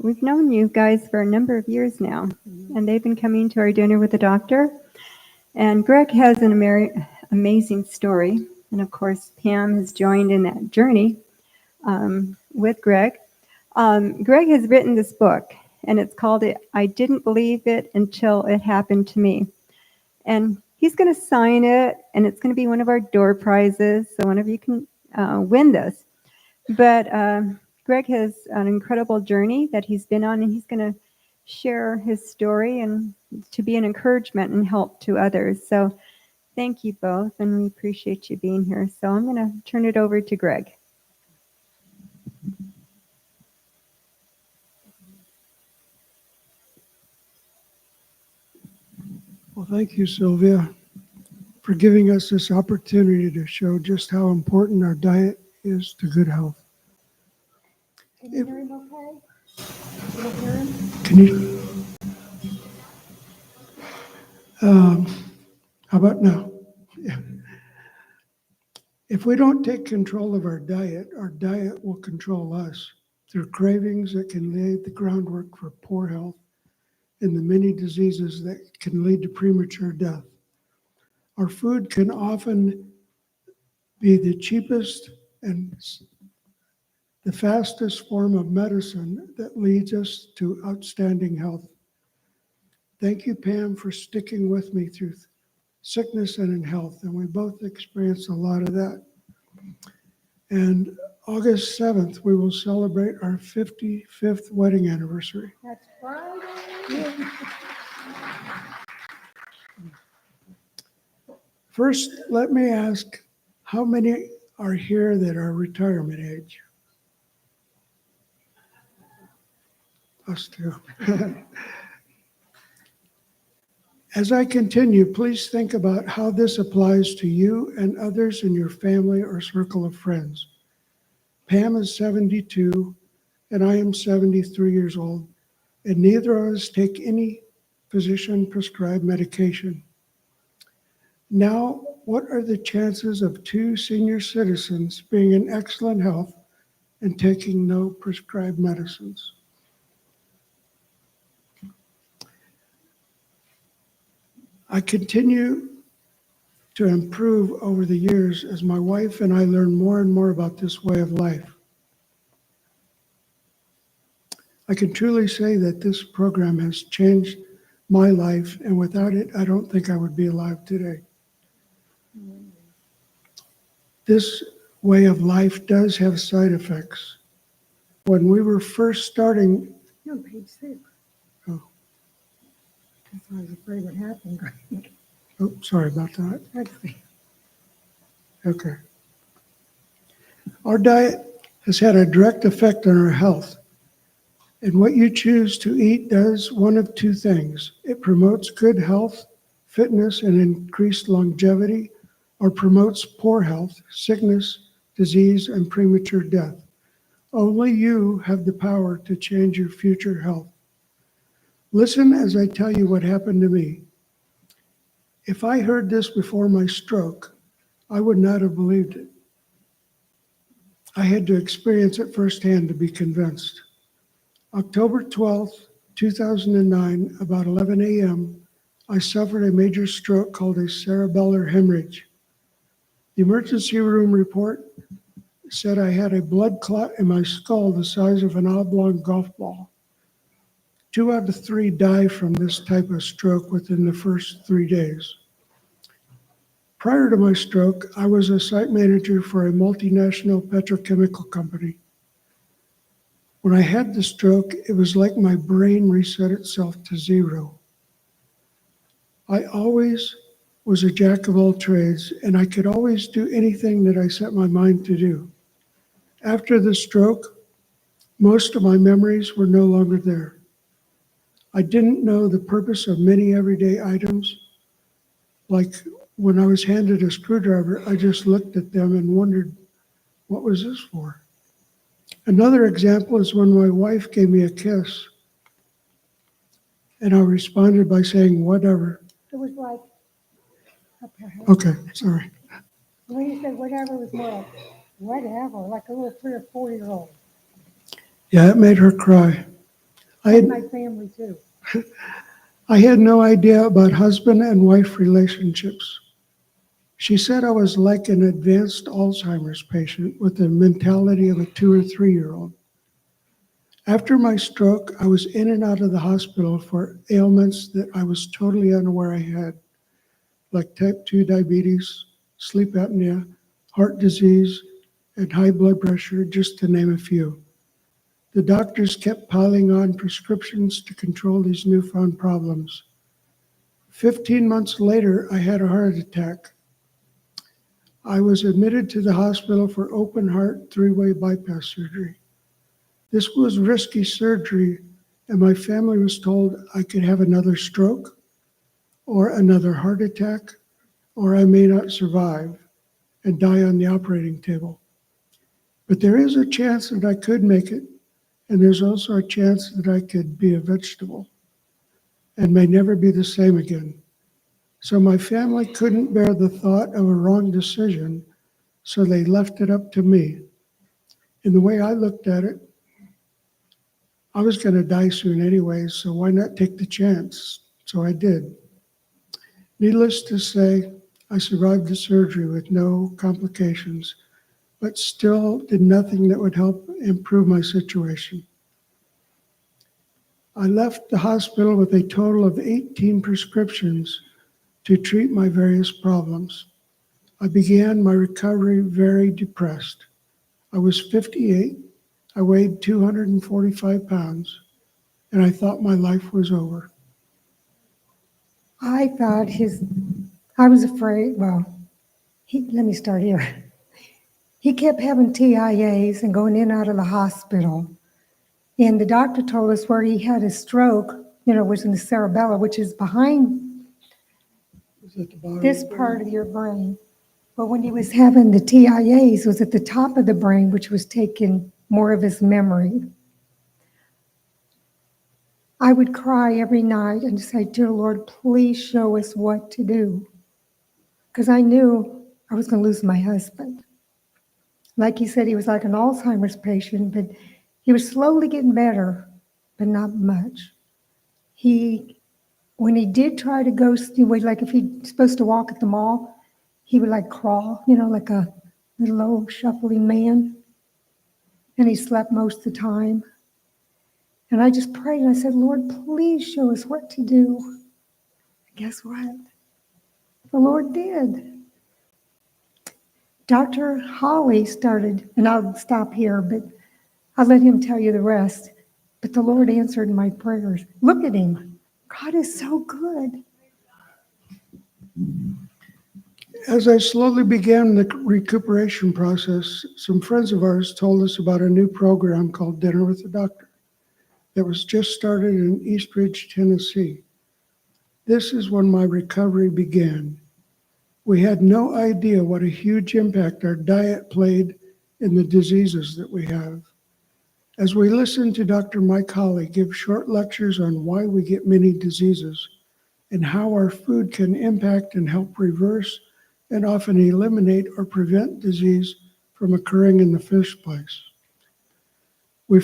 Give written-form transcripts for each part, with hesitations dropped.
we've known you guys for a number of years now, and they've been coming to our dinner with the doctor. And Greg has an amazing story, and of course, Pam has joined in that journey with Greg. Greg has written this book, and it's called I Didn't Believe It Until It Happened to Me. And he's going to sign it, and it's going to be one of our door prizes, so one of you can win this. But Greg has an incredible journey that he's been on, and he's going to share his story and to be an encouragement and help to others. So thank you both, and we appreciate you being here. So I'm going to turn it over to Greg. Well, thank you, Sylvia, for giving us this opportunity to show just how important our diet is to good health. Can you hear him okay? You don't hear him? Can you? How about now? Yeah. If we don't take control of our diet will control us through cravings that can lay the groundwork for poor health and the many diseases that can lead to premature death. Our food can often be the cheapest and the fastest form of medicine that leads us to outstanding health. Thank you, Pam, for sticking with me through sickness and in health, and we both experienced a lot of that. And August 7th, we will celebrate our 55th wedding anniversary. That's Friday. First, let me ask, how many are here that are retirement age? Us too. As I continue, please think about how this applies to you and others in your family or circle of friends. Pam is 72, and I am 73 years old, and neither of us take any physician-prescribed medication. Now, what are the chances of two senior citizens being in excellent health and taking no prescribed medicines? I continue to improve over the years as my wife and I learn more and more about this way of life. I can truly say that this program has changed my life, and without it, I don't think I would be alive today. This way of life does have side effects. When we were first starting, You're on page 6. oh, That's why I was afraid what happened. oh, sorry about that. Okay. Our diet has had a direct effect on our health. And what you choose to eat does one of two things. It promotes good health, fitness, and increased longevity, or promotes poor health, sickness, disease, and premature death. Only you have the power to change your future health. Listen as I tell you what happened to me. If I heard this before my stroke, I would not have believed it. I had to experience it firsthand to be convinced. October 12th, 2009, about 11 a.m., I suffered a major stroke called a cerebellar hemorrhage. The emergency room report said I had a blood clot in my skull the size of an oblong golf ball. 2 out of 3 die from this type of stroke within the first 3 days. Prior to my stroke, I was a site manager for a multinational petrochemical company. When I had the stroke, it was like my brain reset itself to zero. I always was a jack of all trades, and I could always do anything that I set my mind to do. After the stroke, most of my memories were no longer there. I didn't know the purpose of many everyday items. Like when I was handed a screwdriver, I just looked at them and wondered, what was this for? Another example is when my wife gave me a kiss, and I responded by saying, whatever. It was like, Okay, sorry. when you said whatever, it was more like, whatever, like a little 3 or 4-year-old. Yeah, it made her cry. I And had, my family too. I had no idea about husband and wife relationships. She said I was like an advanced Alzheimer's patient with the mentality of a 2 or 3-year-old. After my stroke, I was in and out of the hospital for ailments that I was totally unaware I had, like type 2 diabetes, sleep apnea, heart disease, and high blood pressure, just to name a few. The doctors kept piling on prescriptions to control these newfound problems. 15 months later, I had a heart attack. I was admitted to the hospital for open heart 3-way bypass surgery. This was risky surgery, and my family was told I could have another stroke or another heart attack, or I may not survive and die on the operating table. But there is a chance that I could make it, and there's also a chance that I could be a vegetable and may never be the same again. So my family couldn't bear the thought of a wrong decision, so they left it up to me. And the way I looked at it, I was going to die soon anyway, so why not take the chance? So I did. Needless to say, I survived the surgery with no complications, but still did nothing that would help improve my situation. I left the hospital with a total of 18 prescriptions to treat my various problems. I began my recovery very depressed. I was 58, I weighed 245 pounds, and I thought my life was over. I was afraid, let me start here. He kept having TIAs and going in and out of the hospital. And the doctor told us where he had a stroke, was in the cerebellum, which is behind Is that the bottom? this part of your brain. But when he was having the TIAs, it was at the top of the brain, which was taking more of his memory. I would cry every night and say, "Dear Lord, please show us what to do." Because I knew I was going to lose my husband. Like he said, he was like an Alzheimer's patient, but he was slowly getting better, but not much. When he did try to go, like if he's supposed to walk at the mall, he would like crawl, like a little old shuffling man. And he slept most of the time. And I just prayed and I said, "Lord, please show us what to do." And guess what? The Lord did. Dr. Holly started, and I'll stop here, but I'll let him tell you the rest. But the Lord answered my prayers. Look at him. God is so good. As I slowly began the recuperation process, some friends of ours told us about a new program called Dinner with the Doctor that was just started in East Ridge, Tennessee. This is when my recovery began. We had no idea what a huge impact our diet played in the diseases that we have. As we listened to Dr. Mike Holly give short lectures on why we get many diseases and how our food can impact and help reverse and often eliminate or prevent disease from occurring in the first place. We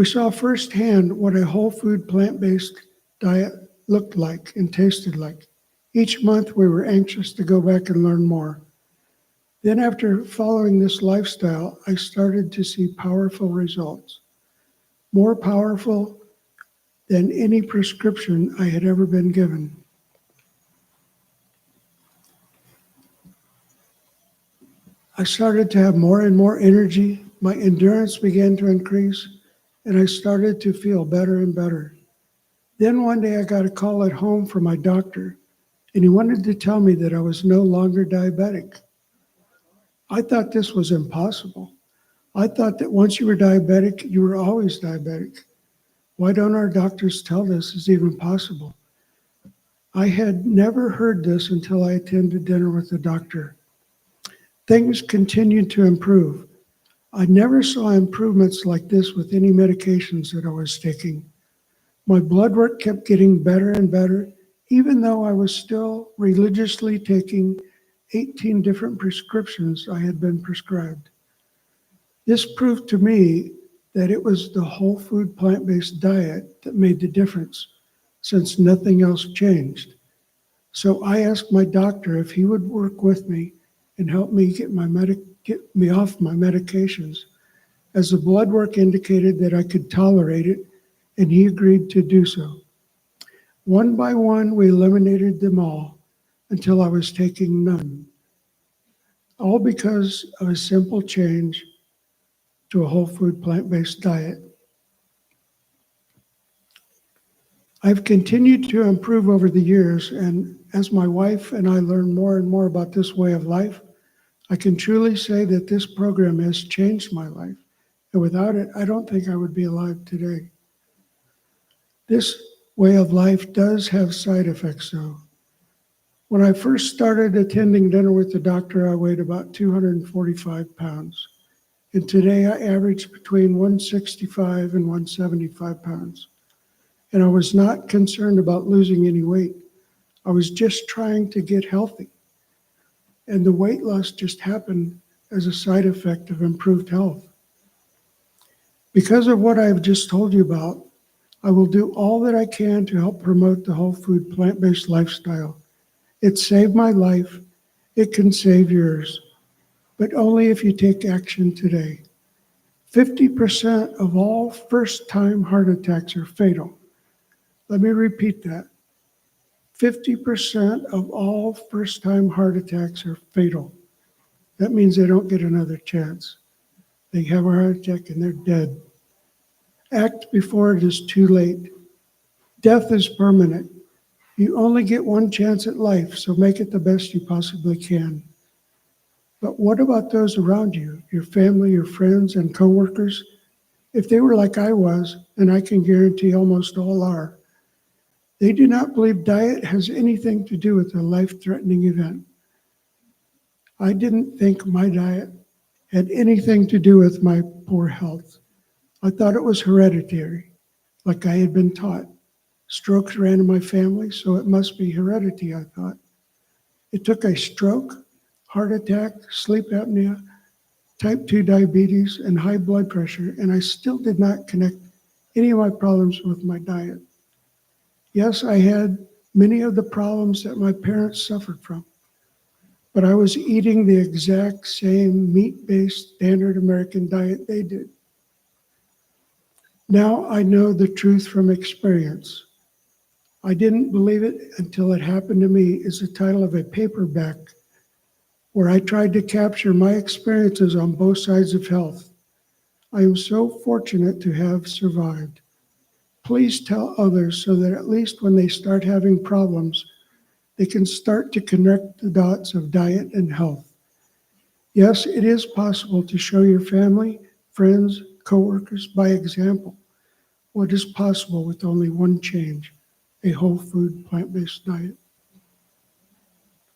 saw firsthand what a whole food plant-based diet looked like and tasted like. Each month we were anxious to go back and learn more. Then after following this lifestyle, I started to see powerful results, more powerful than any prescription I had ever been given. I started to have more and more energy, my endurance began to increase, and I started to feel better and better. Then one day I got a call at home from my doctor, and he wanted to tell me that I was no longer diabetic. I thought this was impossible. I thought that once you were diabetic, you were always diabetic. Why don't our doctors tell this is even possible? I had never heard this until I attended dinner with the doctor. Things continued to improve. I never saw improvements like this with any medications that I was taking. My blood work kept getting better and better, even though I was still religiously taking 18 different prescriptions I had been prescribed. This proved to me that it was the whole food plant-based diet that made the difference, since nothing else changed. So I asked my doctor if he would work with me and help me get me off my medications, as the blood work indicated that I could tolerate it, and he agreed to do so. One by one, we eliminated them all until I was taking none, all because of a simple change to a whole food plant-based diet. I've continued to improve over the years, and as my wife and I learn more and more about this way of life, I can truly say that this program has changed my life. And without it, I don't think I would be alive today. This way of life does have side effects, though. When I first started attending dinner with the doctor, I weighed about 245 pounds. And today I average between 165 and 175 pounds. And I was not concerned about losing any weight. I was just trying to get healthy. And the weight loss just happened as a side effect of improved health. Because of what I've just told you about, I will do all that I can to help promote the whole food plant-based lifestyle. It saved my life. It can save yours, but only if you take action today. 50% of all first-time heart attacks are fatal. Let me repeat that. 50% of all first-time heart attacks are fatal. That means they don't get another chance. They have a heart attack and they're dead. Act before it is too late. Death is permanent. You only get one chance at life, so make it the best you possibly can. But what about those around you, your family, your friends, and coworkers? If they were like I was, and I can guarantee almost all are, they do not believe diet has anything to do with a life-threatening event. I didn't think my diet had anything to do with my poor health. I thought it was hereditary, like I had been taught. Strokes ran in my family, so it must be heredity, I thought. It took a stroke, heart attack, sleep apnea, type 2 diabetes, and high blood pressure, and I still did not connect any of my problems with my diet. Yes, I had many of the problems that my parents suffered from, but I was eating the exact same meat-based standard American diet they did. Now I know the truth from experience. I didn't believe it until it happened to me is the title of a paperback where I tried to capture my experiences on both sides of health. I am so fortunate to have survived. Please tell others so that at least when they start having problems, they can start to connect the dots of diet and health. Yes, it is possible to show your family, friends, coworkers by example what is possible with only one change, a whole food plant-based diet.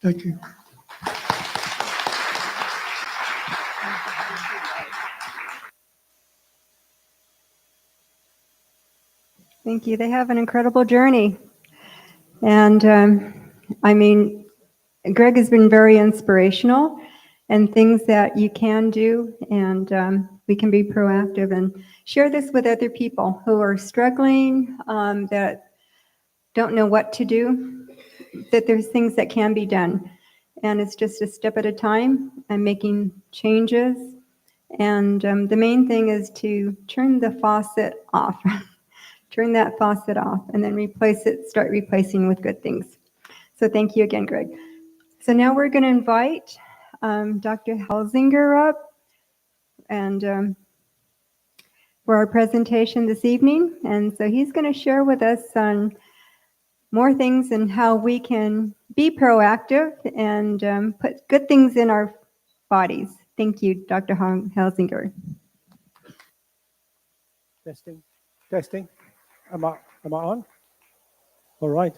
Thank you. Thank you. They have an incredible journey. And I mean, Greg has been very inspirational, and things that you can do, and we can be proactive and share this with other people who are struggling, that don't know what to do, that there's things that can be done. And it's just a step at a time and making changes. And the main thing is to turn the faucet off. Turn that faucet off and then start replacing with good things. So thank you again, Greg. So now we're going to invite Dr. Heldzinger up and for our presentation this evening. And so he's going to share with us on more things and how we can be proactive and put good things in our bodies. Thank you, Dr. Heldzinger. Testing. Am I on? All right.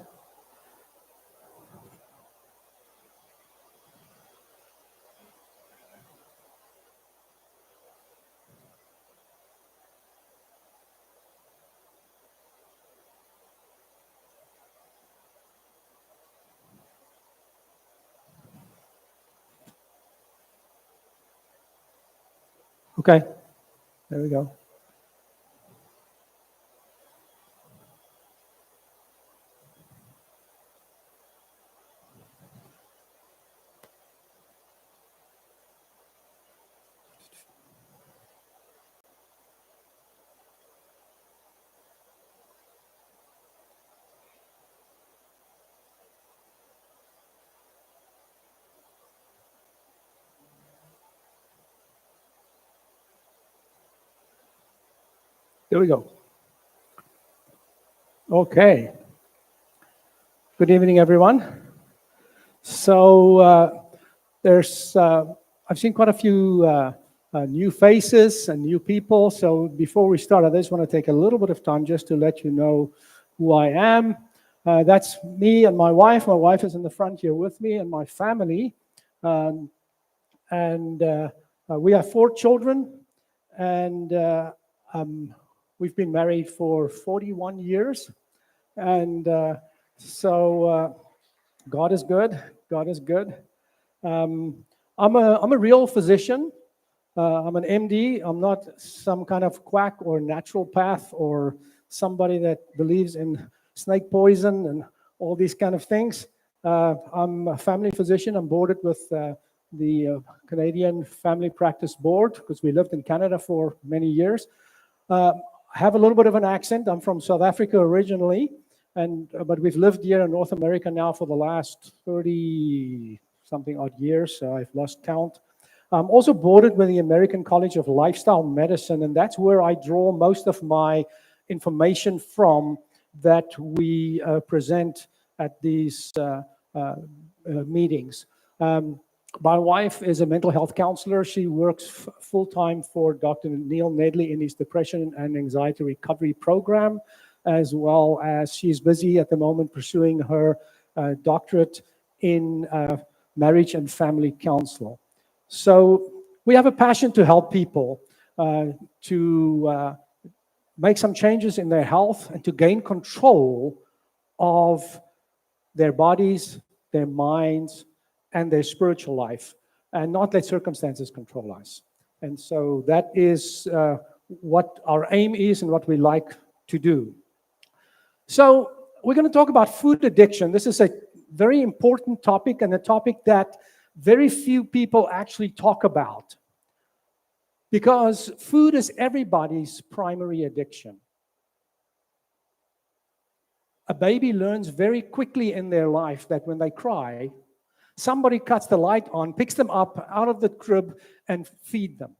Okay, there we go. Here we go. Okay. Good evening, everyone. So I've seen quite a few new faces and new people. So before we start, I just want to take a little bit of time just to let you know who I am. That's me and my wife. My wife is in the front here with me, and my family. We have 4 children, and we've been married for 41 years. And so God is good. God is good. I'm a real physician. I'm an MD. I'm not some kind of quack or naturopath or somebody that believes in snake poison and all these kind of things. I'm a family physician. I'm boarded with the Canadian Family Practice Board because we lived in Canada for many years. I have a little bit of an accent. I'm from South Africa originally, but we've lived here in North America now for the last 30-something odd years, so I've lost count. I'm also boarded with the American College of Lifestyle Medicine, and that's where I draw most of my information from that we present at these meetings. My wife is a mental health counselor. She works full-time for Dr. Neil Nedley in his depression and anxiety recovery program, as well as she's busy at the moment pursuing her doctorate in marriage and family counsel. So we have a passion to help people to make some changes in their health and to gain control of their bodies, their minds, and their spiritual life, and not let circumstances control us. And so that is what our aim is and what we like to do. So we're going to talk about food addiction. This is a very important topic, and a topic that very few people actually talk about, because food is everybody's primary addiction. A baby learns very quickly in their life that when they cry, somebody cuts the light on, picks them up out of the crib, and feed them.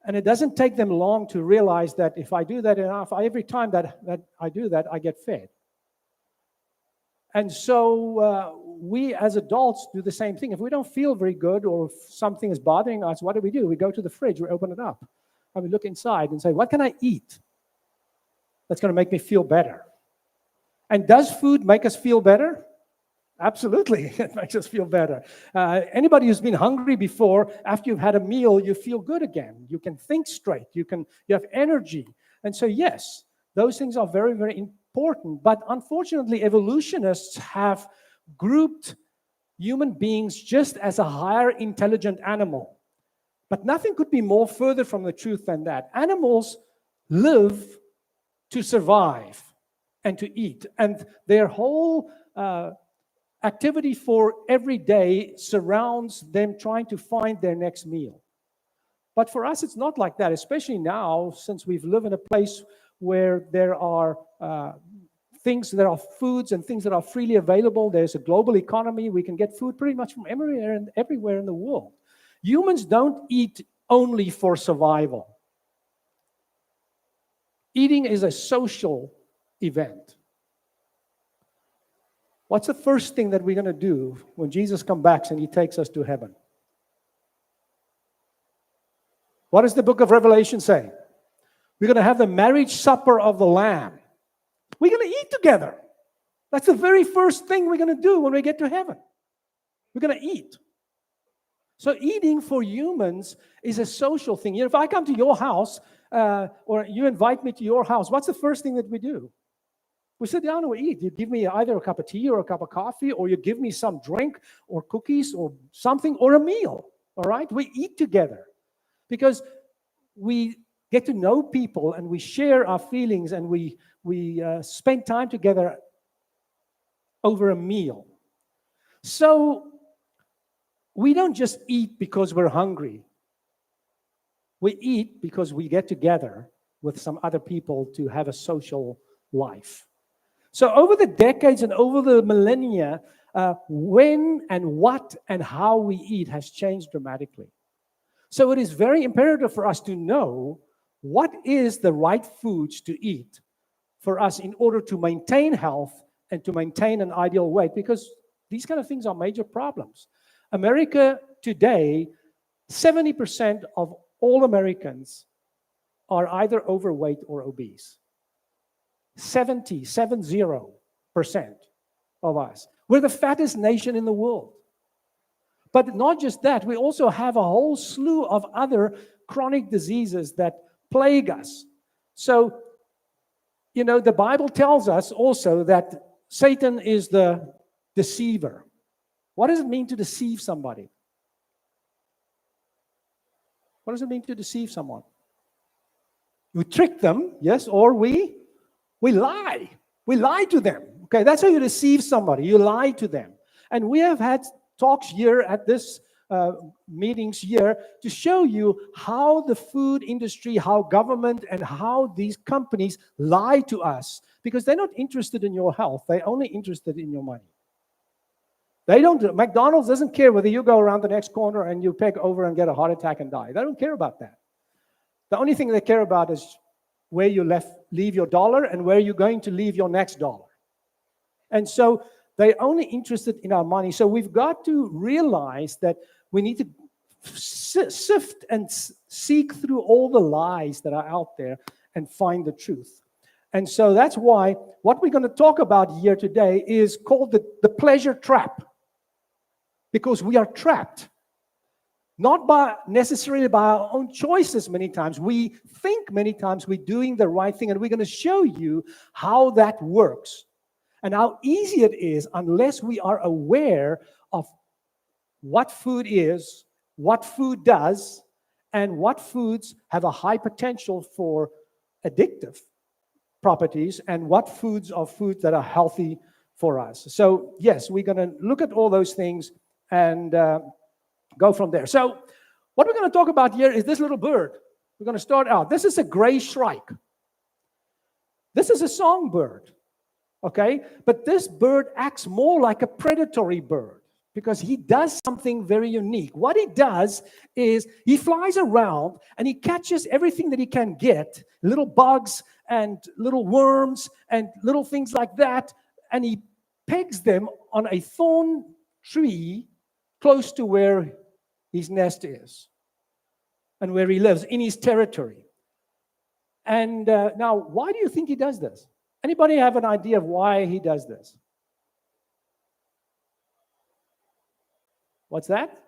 And it doesn't take them long to realize that if I do that enough, every time that I do that, I get fed. And so we as adults do the same thing. If we don't feel very good or if something is bothering us, what do? We go to the fridge, we open it up, and we look inside and say, what can I eat that's going to make me feel better? And does food make us feel better? Absolutely, it makes us feel better. Anybody who's been hungry before, after you've had a meal, you feel good again. You can think straight. You have energy. And so yes, those things are very, very important. But unfortunately, evolutionists have grouped human beings just as a higher intelligent animal. But nothing could be more further from the truth than that. Animals live to survive and to eat. And their whole activity for every day surrounds them trying to find their next meal. But for us, it's not like that, especially now, since we've lived in a place where there are things that are foods and things that are freely available. There's a global economy. We can get food pretty much from everywhere in the world. Humans don't eat only for survival. Eating is a social event. What's the first thing that we're going to do when Jesus comes back and he takes us to heaven? What does the book of Revelation say? We're going to have the marriage supper of the Lamb. We're going to eat together. That's the very first thing we're going to do when we get to heaven. We're going to eat. So eating for humans is a social thing. If I come to your house or you invite me to your house, what's the first thing that we do? We sit down and we eat. You give me either a cup of tea or a cup of coffee, or you give me some drink or cookies or something or a meal, all right? We eat together because we get to know people and we share our feelings and we spend time together over a meal. So we don't just eat because we're hungry. We eat because we get together with some other people to have a social life. So over the decades and over the millennia, when and what and how we eat has changed dramatically. So it is very imperative for us to know what is the right foods to eat for us in order to maintain health and to maintain an ideal weight, because these kind of things are major problems. America today, 70% of all Americans are either overweight or obese. 70% of us. We're the fattest nation in the world. But not just that, we also have a whole slew of other chronic diseases that plague us. So, the Bible tells us also that Satan is the deceiver. What does it mean to deceive somebody? What does it mean to deceive someone? We trick them, yes, or we lie. We lie to them. Okay, that's how you deceive somebody. You lie to them. And we have had talks here at this meetings here to show you how the food industry, how government, and how these companies lie to us, because they're not interested in your health. They're only interested in your money. McDonald's doesn't care whether you go around the next corner and you peg over and get a heart attack and die. They don't care about that. The only thing they care about is where you leave your dollar and where you're going to leave your next dollar. And so they're only interested in our money. So we've got to realize that we need to sift and seek through all the lies that are out there and find the truth. And so that's why what we're going to talk about here today is called the pleasure trap. Because we are trapped. Not necessarily by our own choices many times. We think many times we're doing the right thing, and we're going to show you how that works and how easy it is unless we are aware of what food is, what food does, and what foods have a high potential for addictive properties, and what foods are foods that are healthy for us. So, yes, we're going to look at all those things and go from there. So what we're going to talk about here is this little bird. We're going to start out. This is a gray shrike. This is a songbird, okay? But this bird acts more like a predatory bird because he does something very unique. What he does is he flies around and he catches everything that he can get, little bugs and little worms and little things like that, and he pegs them on a thorn tree close to where his nest is and where he lives, in his territory. And now, why do you think he does this? Anybody have an idea of why he does this? What's that?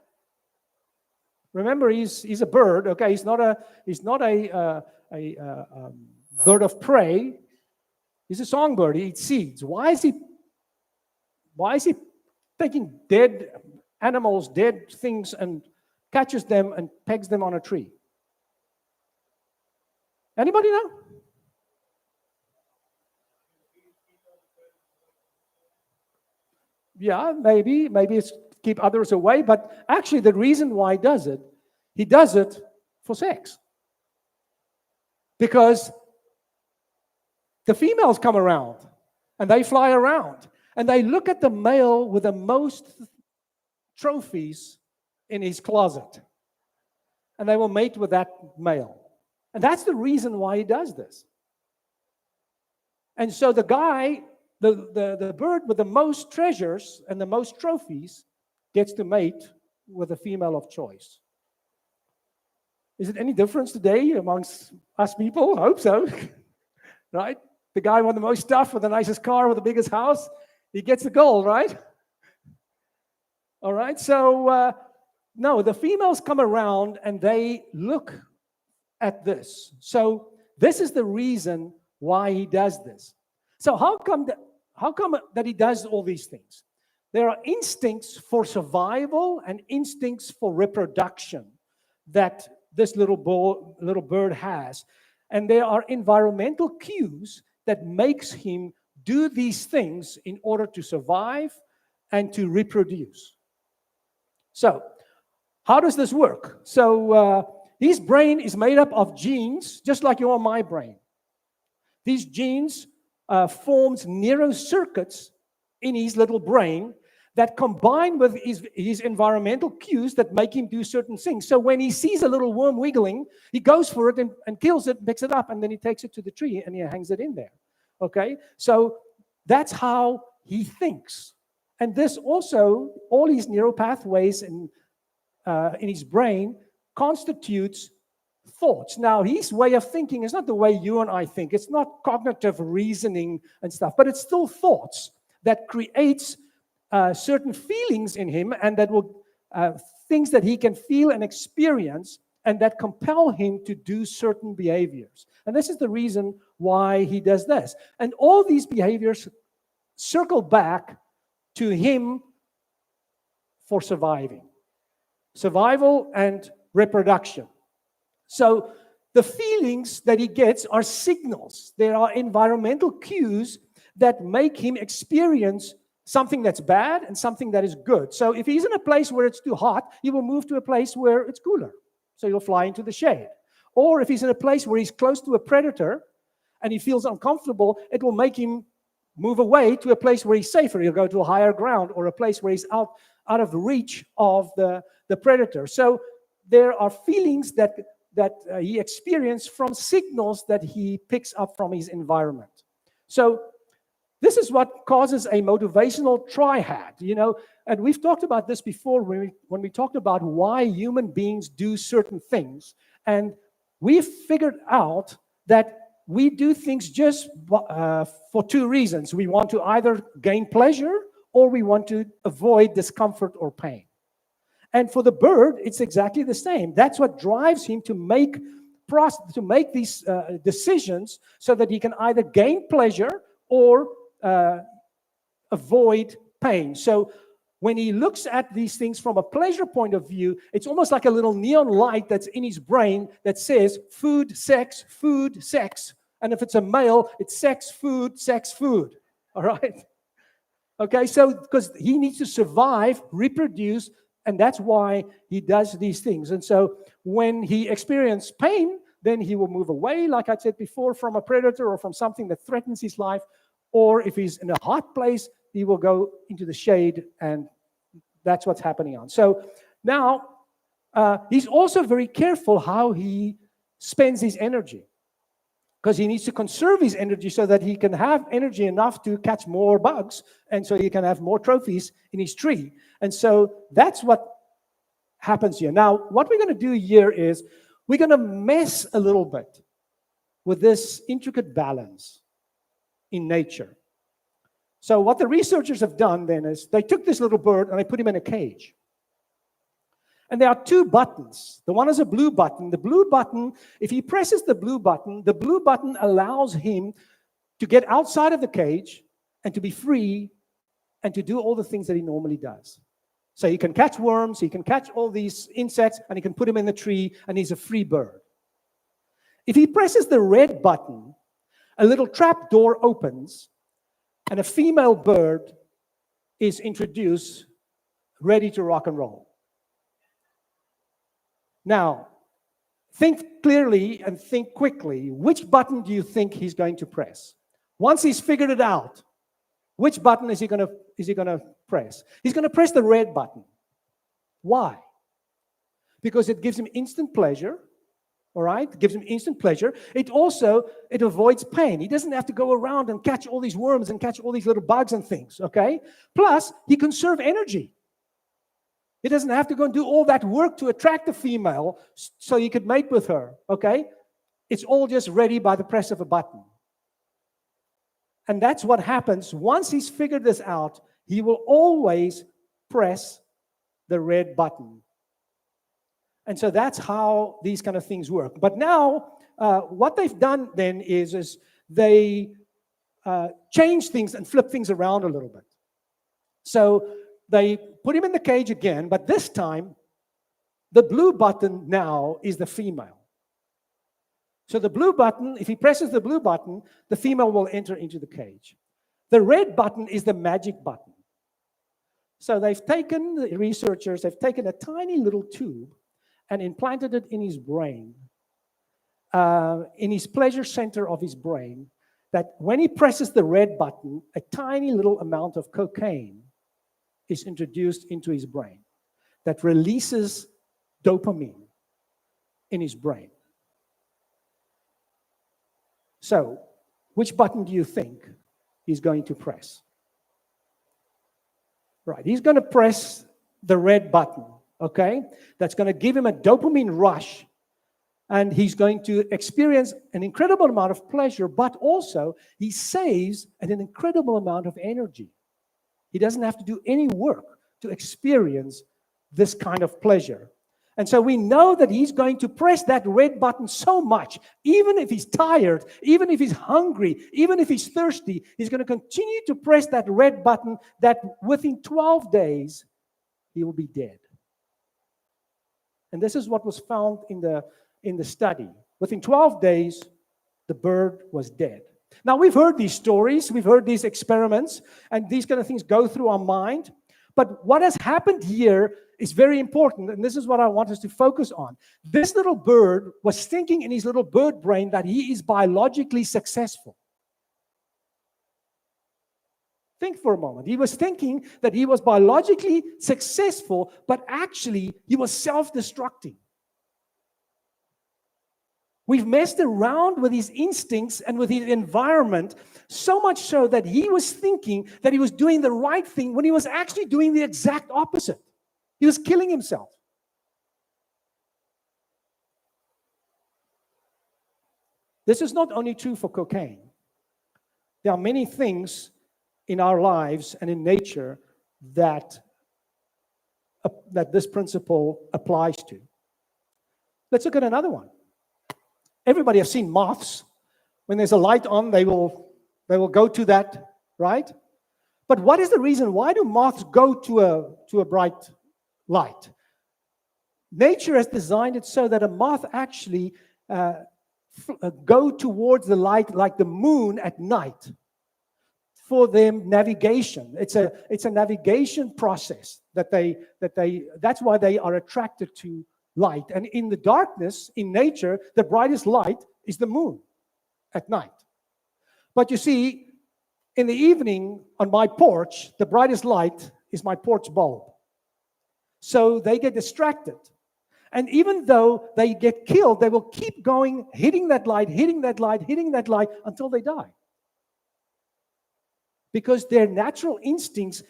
Remember, he's a bird. Okay, he's not a bird of prey. He's a songbird. He eats seeds. Why is he taking dead animals, dead things, and catches them and pegs them on a tree? Anybody know? Yeah, maybe it's keep others away, but actually the reason why he does it for sex. Because the females come around and they fly around and they look at the male with the most trophies in his closet, and they will mate with that male. And that's the reason why he does this. And so the guy, the bird with the most treasures and the most trophies gets to mate with a female of choice. Is it any difference today amongst us people? I hope so. Right? The guy with the most stuff, with the nicest car, with the biggest house, he gets the gold, right? All right, so no, the females come around and they look at this. So this is the reason why he does this. So how come that he does all these things? There are instincts for survival and instincts for reproduction that this little bird has. And there are environmental cues that makes him do these things in order to survive and to reproduce. So, how does this work? So, his brain is made up of genes, just like your and my brain. These genes forms neurocircuits in his little brain that combine with his environmental cues that make him do certain things. So when he sees a little worm wiggling, he goes for it and kills it, picks it up, and then he takes it to the tree and he hangs it in there. Okay? So that's how he thinks. And this also, all his neural pathways in his brain constitutes thoughts. Now, his way of thinking is not the way you and I think. It's not cognitive reasoning and stuff, but it's still thoughts that creates certain feelings in him, and that will things that he can feel and experience, and that compel him to do certain behaviors. And this is the reason why he does this. And all these behaviors circle back to him for survival and reproduction. So the feelings that he gets are signals. There are environmental cues that make him experience something that's bad and something that is good. So if he's in a place where it's too hot, he will move to a place where it's cooler. So he'll fly into the shade. Or if he's in a place where he's close to a predator and he feels uncomfortable, it will make him move away to a place where he's safer. He'll go to a higher ground or a place where he's out of the reach of the predator. So there are feelings that he experiences from signals that he picks up from his environment. So this is what causes a motivational triad, and we've talked about this before when we talked about why human beings do certain things. And we've figured out that we do things just for two reasons. We want to either gain pleasure or we want to avoid discomfort or pain. And for the bird, it's exactly the same. That's what drives him to make these decisions so that he can either gain pleasure or avoid pain. So when he looks at these things from a pleasure point of view, it's almost like a little neon light that's in his brain that says food, sex, food, sex. And if it's a male, it's sex, food, sex, food. All right? Okay, so because he needs to survive, reproduce, and that's why he does these things. And so when he experiences pain, then he will move away, like I said before, from a predator or from something that threatens his life. Or if he's in a hot place, he will go into the shade, and that's what's happening on. So now he's also very careful how he spends his energy, because he needs to conserve his energy so that he can have energy enough to catch more bugs, and so he can have more trophies in his tree. And so that's what happens here. Now, what we're going to do here is we're going to mess a little bit with this intricate balance in nature. So what the researchers have done then is they took this little bird and they put him in a cage. And there are two buttons. The one is a blue button. The blue button, if he presses the blue button allows him to get outside of the cage and to be free and to do all the things that he normally does. So he can catch worms, he can catch all these insects, and he can put them in the tree, and he's a free bird. If he presses the red button, a little trap door opens, and a female bird is introduced, ready to rock and roll. Now, think clearly and think quickly. Which button do you think he's going to press? Once he's figured it out, which button is he going to press? He's going to press the red button. Why? Because it gives him instant pleasure. All right? It gives him instant pleasure. It avoids pain. He doesn't have to go around and catch all these worms and catch all these little bugs and things, okay? Plus, he conserves energy. He doesn't have to go and do all that work to attract a female so he could mate with her, okay? It's all just ready by the press of a button. And that's what happens. Once he's figured this out, he will always press the red button. And so that's how these kind of things work. But now, what they've done then is they change things and flip things around a little bit. So they put him in the cage again, but this time, the blue button now is the female. So the blue button, if he presses the blue button, the female will enter into the cage. The red button is the magic button. So the researchers have taken a tiny little tube and implanted it in his brain, in his pleasure center of his brain, that when he presses the red button, a tiny little amount of cocaine is introduced into his brain that releases dopamine in his brain. So, which button do you think he's going to press? Right, he's going to press the red button, okay? That's going to give him a dopamine rush, and he's going to experience an incredible amount of pleasure, but also he saves an incredible amount of energy. He doesn't have to do any work to experience this kind of pleasure. And so we know that he's going to press that red button so much, even if he's tired, even if he's hungry, even if he's thirsty, he's going to continue to press that red button that within 12 days, he will be dead. And this is what was found in the study. Within 12 days, the bird was dead. Now, we've heard these stories, we've heard these experiments, and these kind of things go through our mind. But what has happened here is very important, and this is what I want us to focus on. This little bird was thinking in his little bird brain that he is biologically successful. Think for a moment. He was thinking that he was biologically successful, but actually he was self-destructing. We've messed around with his instincts and with his environment so much so that he was thinking that he was doing the right thing when he was actually doing the exact opposite. He was killing himself. This is not only true for cocaine. There are many things in our lives and in nature that this principle applies to. Let's look at another one. Everybody has seen moths. When there's a light on, they will go to that, right? But what is the reason? Why do moths go to a bright light? Nature has designed it so that a moth actually go towards the light like the moon at night for their navigation. It's a navigation process that's why they are attracted to light. And in the darkness, in nature, the brightest light is the moon at night. But you see, in the evening on my porch, the brightest light is my porch bulb. So they get distracted. And even though they get killed, they will keep going, hitting that light, hitting that light, hitting that light until they die. Because their natural instincts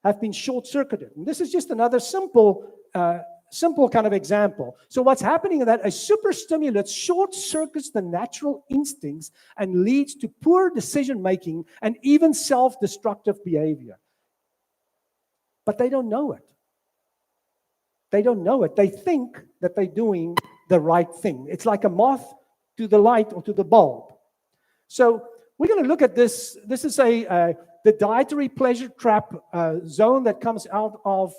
have been short-circuited. And this is just another simple kind of example. So what's happening is that a superstimulant short-circuits the natural instincts and leads to poor decision-making and even self-destructive behavior. But they don't know it. They don't know it. They think that they're doing the right thing. It's like a moth to the light or to the bulb. So we're going to look at this. This is the dietary pleasure trap zone that comes out of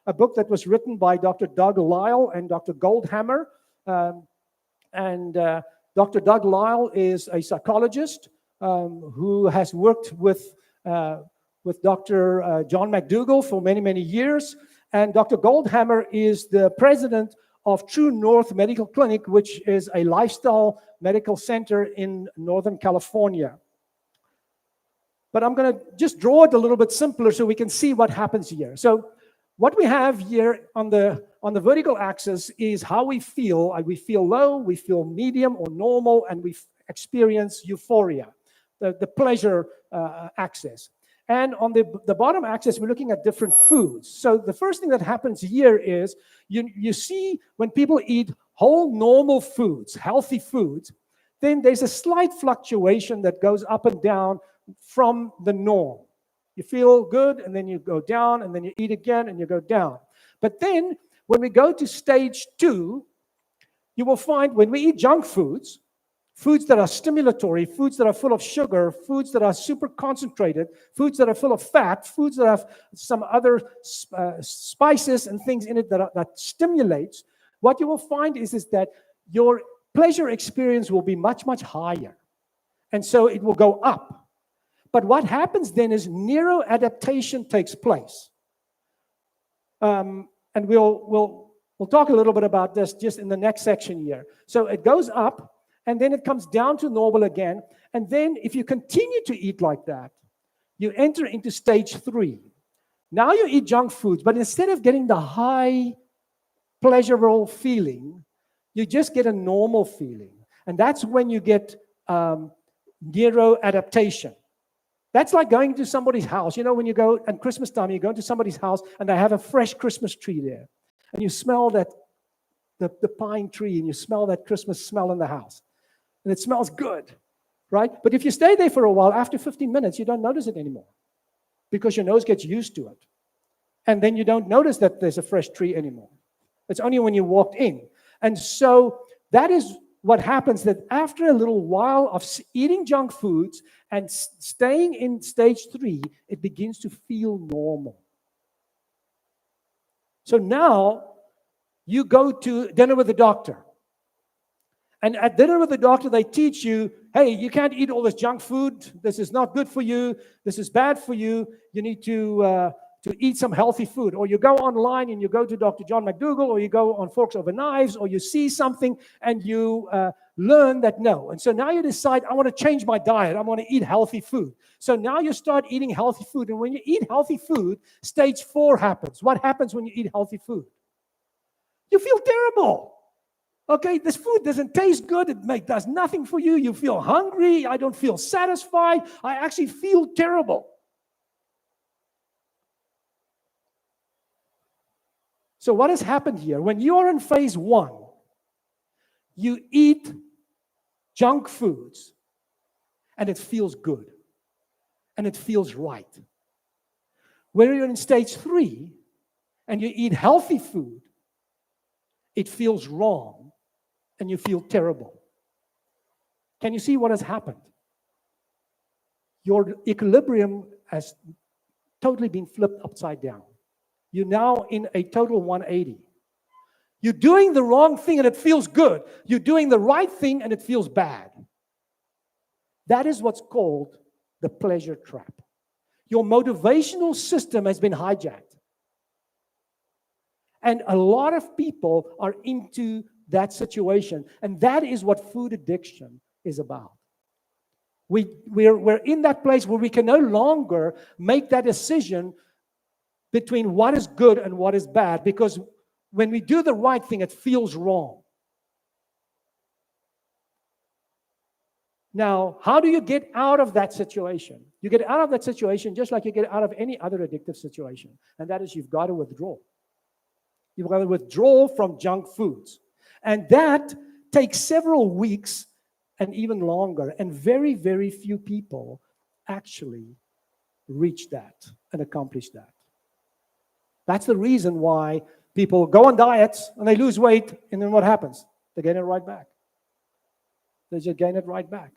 a book that was written by Dr. Doug Lisle and Dr. Goldhammer. Dr. Doug Lisle is a psychologist who has worked with Dr. John McDougall for many, many years. And Dr. Goldhammer is the president of True North Medical Clinic, which is a lifestyle medical center in Northern California. But I'm going to just draw it a little bit simpler so we can see what happens here. So what we have here on the vertical axis is how we feel. We feel low, we feel medium or normal, and we experience euphoria, the pleasure axis. And on the bottom axis, we're looking at different foods. So the first thing that happens here is you see when people eat whole normal foods, healthy foods, then there's a slight fluctuation that goes up and down from the norm. You feel good, and then you go down, and then you eat again, and you go down. But then, when we go to stage 2, you will find when we eat junk foods, foods that are stimulatory, foods that are full of sugar, foods that are super concentrated, foods that are full of fat, foods that have some other spices and things in it that stimulates, what you will find is that your pleasure experience will be much, much higher. And so it will go up. But what happens then is neuroadaptation takes place. And we'll talk a little bit about this just in the next section here. So it goes up, and then it comes down to normal again. And then if you continue to eat like that, you enter into stage 3. Now you eat junk foods, but instead of getting the high, pleasurable feeling, you just get a normal feeling. And that's when you get neuroadaptation. That's like going to somebody's house. You know, when you go at Christmas time, you go to somebody's house and they have a fresh Christmas tree there. And you smell that, the pine tree, and you smell that Christmas smell in the house. And it smells good, right? But if you stay there for a while, after 15 minutes, you don't notice it anymore because your nose gets used to it. And then you don't notice that there's a fresh tree anymore. It's only when you walked in. And so that is what happens, that after a little while of eating junk foods and staying in stage 3, it begins to feel normal. So now you go to dinner with the doctor. And at dinner with the doctor, they teach you, hey, you can't eat all this junk food. This is not good for you. This is bad for you. You need to eat some healthy food. Or you go online and you go to Dr. John McDougall, or you go on Forks Over Knives, or you see something and you learn that no. And so now you decide, I want to change my diet. I want to eat healthy food. So now you start eating healthy food. And when you eat healthy food, stage 4 happens. What happens when you eat healthy food? You feel terrible. Okay, this food doesn't taste good. It does nothing for you. You feel hungry. I don't feel satisfied. I actually feel terrible. So what has happened here? When you are in phase 1, you eat junk foods, and it feels good, and it feels right. When you're in stage 3, and you eat healthy food, it feels wrong, and you feel terrible. Can you see what has happened? Your equilibrium has totally been flipped upside down. You're now in a total 180. You're doing the wrong thing and it feels good. You're doing the right thing and it feels bad. That is what's called the pleasure trap. Your motivational system has been hijacked. And a lot of people are into that situation. And that is what food addiction is about. We're in that place where we can no longer make that decision between what is good and what is bad, because when we do the right thing, it feels wrong. Now, how do you get out of that situation? You get out of that situation just like you get out of any other addictive situation, and that is you've got to withdraw. You've got to withdraw from junk foods. And that takes several weeks and even longer, and very, very few people actually reach that and accomplish that. That's the reason why people go on diets and they lose weight, and then what happens? They gain it right back. They just gain it right back.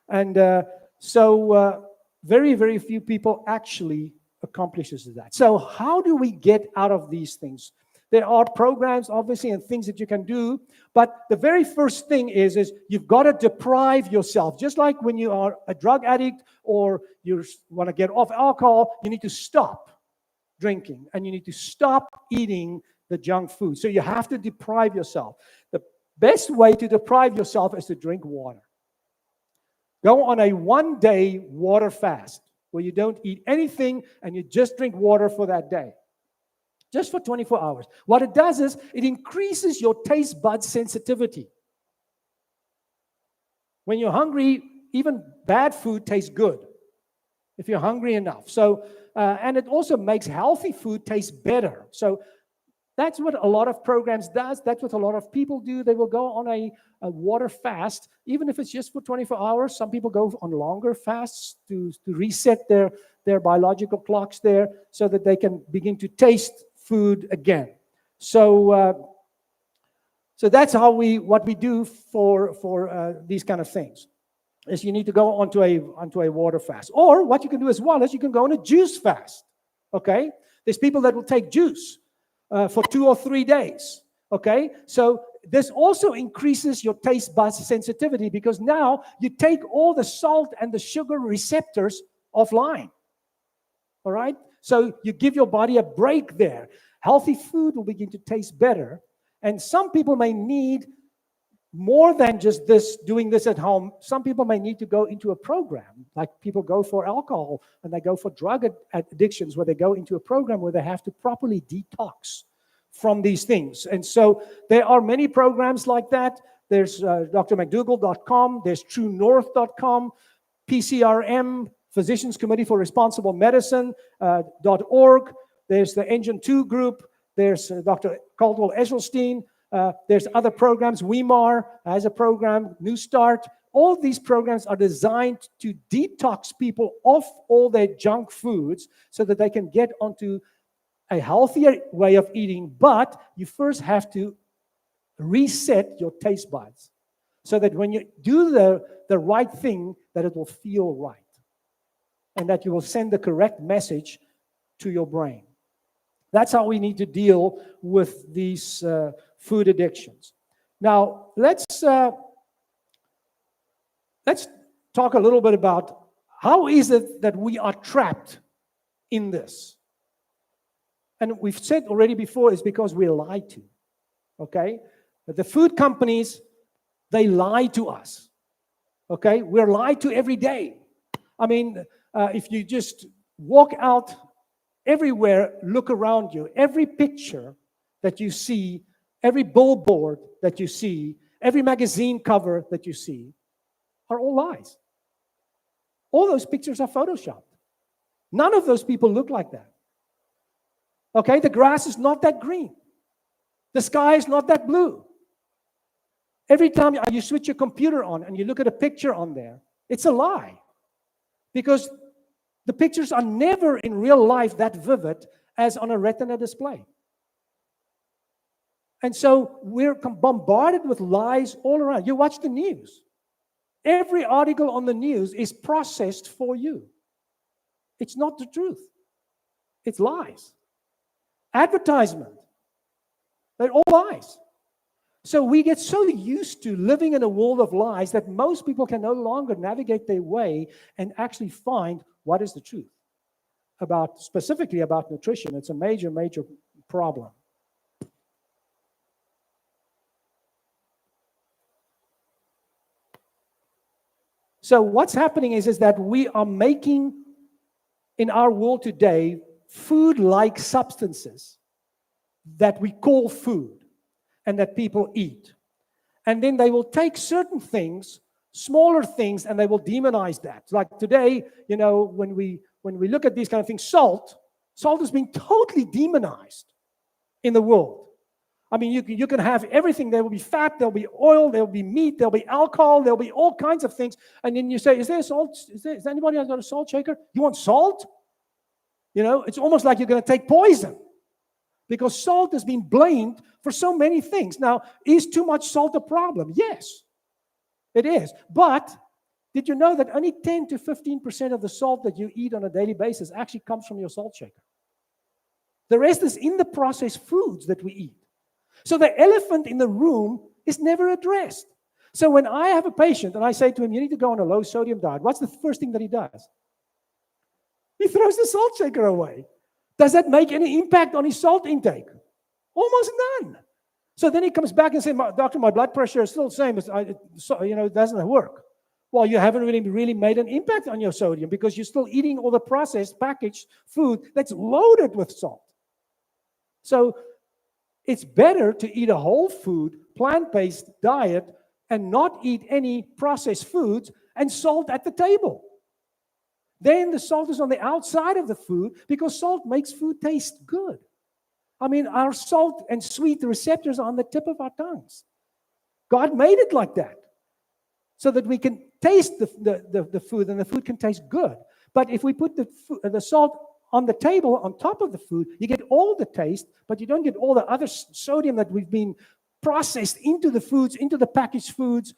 And so very, very few people actually accomplishes that. So how do we get out of these things? There are programs, obviously, and things that you can do. But the very first thing is you've got to deprive yourself. Just like when you are a drug addict or you want to get off alcohol, you need to stop drinking and you need to stop eating the junk food. So you have to deprive yourself. The best way to deprive yourself is to drink water. Go on a 1-day water fast where you don't eat anything and you just drink water for that day. Just for 24 hours. What it does is it increases your taste bud sensitivity. When you're hungry, even bad food tastes good if you're hungry enough. So, and it also makes healthy food taste better. So that's what a lot of programs does. That's what a lot of people do. They will go on a water fast, even if it's just for 24 hours. Some people go on longer fasts to reset their biological clocks there so that they can begin to taste food again. So so that's how what we do for these kind of things. Is you need to go onto a water fast. Or what you can do as well is you can go on a juice fast. Okay? There's people that will take juice for 2 or 3 days. Okay? So this also increases your taste bud sensitivity because now you take all the salt and the sugar receptors offline. All right? So you give your body a break there. Healthy food will begin to taste better. And some people may need more than just doing this at home. Some people may need to go into a program, like people go for alcohol and they go for drug addictions, where they go into a program where they have to properly detox from these things. And so there are many programs like that. There's drmcdougall.com, there's truenorth.com, PCRM, Physicians Committee for Responsible Medicine, .org. There's the Engine 2 group. There's Dr. Caldwell Esselstyn. There's other programs. WEMAR has a program, New Start. All these programs are designed to detox people off all their junk foods so that they can get onto a healthier way of eating. But you first have to reset your taste buds so that when you do the right thing, that it will feel right and that you will send the correct message to your brain. That's how we need to deal with these food addictions. Now, let's talk a little bit about how is it that we are trapped in this. And we've said already before, it's because we're lied to, okay? But the food companies, they lie to us, okay? We're lied to every day. I mean, if you just walk out everywhere, look around you, every picture that you see, every billboard that you see, every magazine cover that you see are all lies. All those pictures are photoshopped. None of those people look like that. Okay, the grass is not that green. The sky is not that blue. Every time you switch your computer on and you look at a picture on there, it's a lie. Because the pictures are never in real life that vivid as on a retina display. And so we're bombarded with lies all around. You watch the news. Every article on the news is processed for you. It's not the truth. It's lies. Advertisement. They're all lies. So we get so used to living in a world of lies that most people can no longer navigate their way and actually find what is the truth specifically about nutrition. It's a major, major problem. So what's happening is that we are making, in our world today, food-like substances that we call food and that people eat. And then they will take certain things, smaller things, and they will demonize that. Like today, when we look at these kind of things, salt has been totally demonized in the world. I mean, you can have everything. There will be fat, there will be oil, there will be meat, there will be alcohol, there will be all kinds of things. And then you say, is there salt? Is anybody has got a salt shaker? You want salt? It's almost like you're going to take poison because salt has been blamed for so many things. Now, is too much salt a problem? Yes, it is. But did you know that only 10 to 15% of the salt that you eat on a daily basis actually comes from your salt shaker? The rest is in the processed foods that we eat. So the elephant in the room is never addressed. So when I have a patient and I say to him, you need to go on a low sodium diet, what's the first thing that he does? He throws the salt shaker away. Does that make any impact on his salt intake? Almost none. So then he comes back and says, doctor, my blood pressure is still the same. It doesn't work. Well, you haven't really made an impact on your sodium because you're still eating all the processed packaged food that's loaded with salt. So it's better to eat a whole food, plant-based diet and not eat any processed foods and salt at the table. Then the salt is on the outside of the food because salt makes food taste good. I mean, our salt and sweet receptors are on the tip of our tongues. God made it like that so that we can taste the food and the food can taste good. But if we put the salt on the table on top of the food, you get all the taste, but you don't get all the other sodium that we've been processed into the foods, into the packaged foods.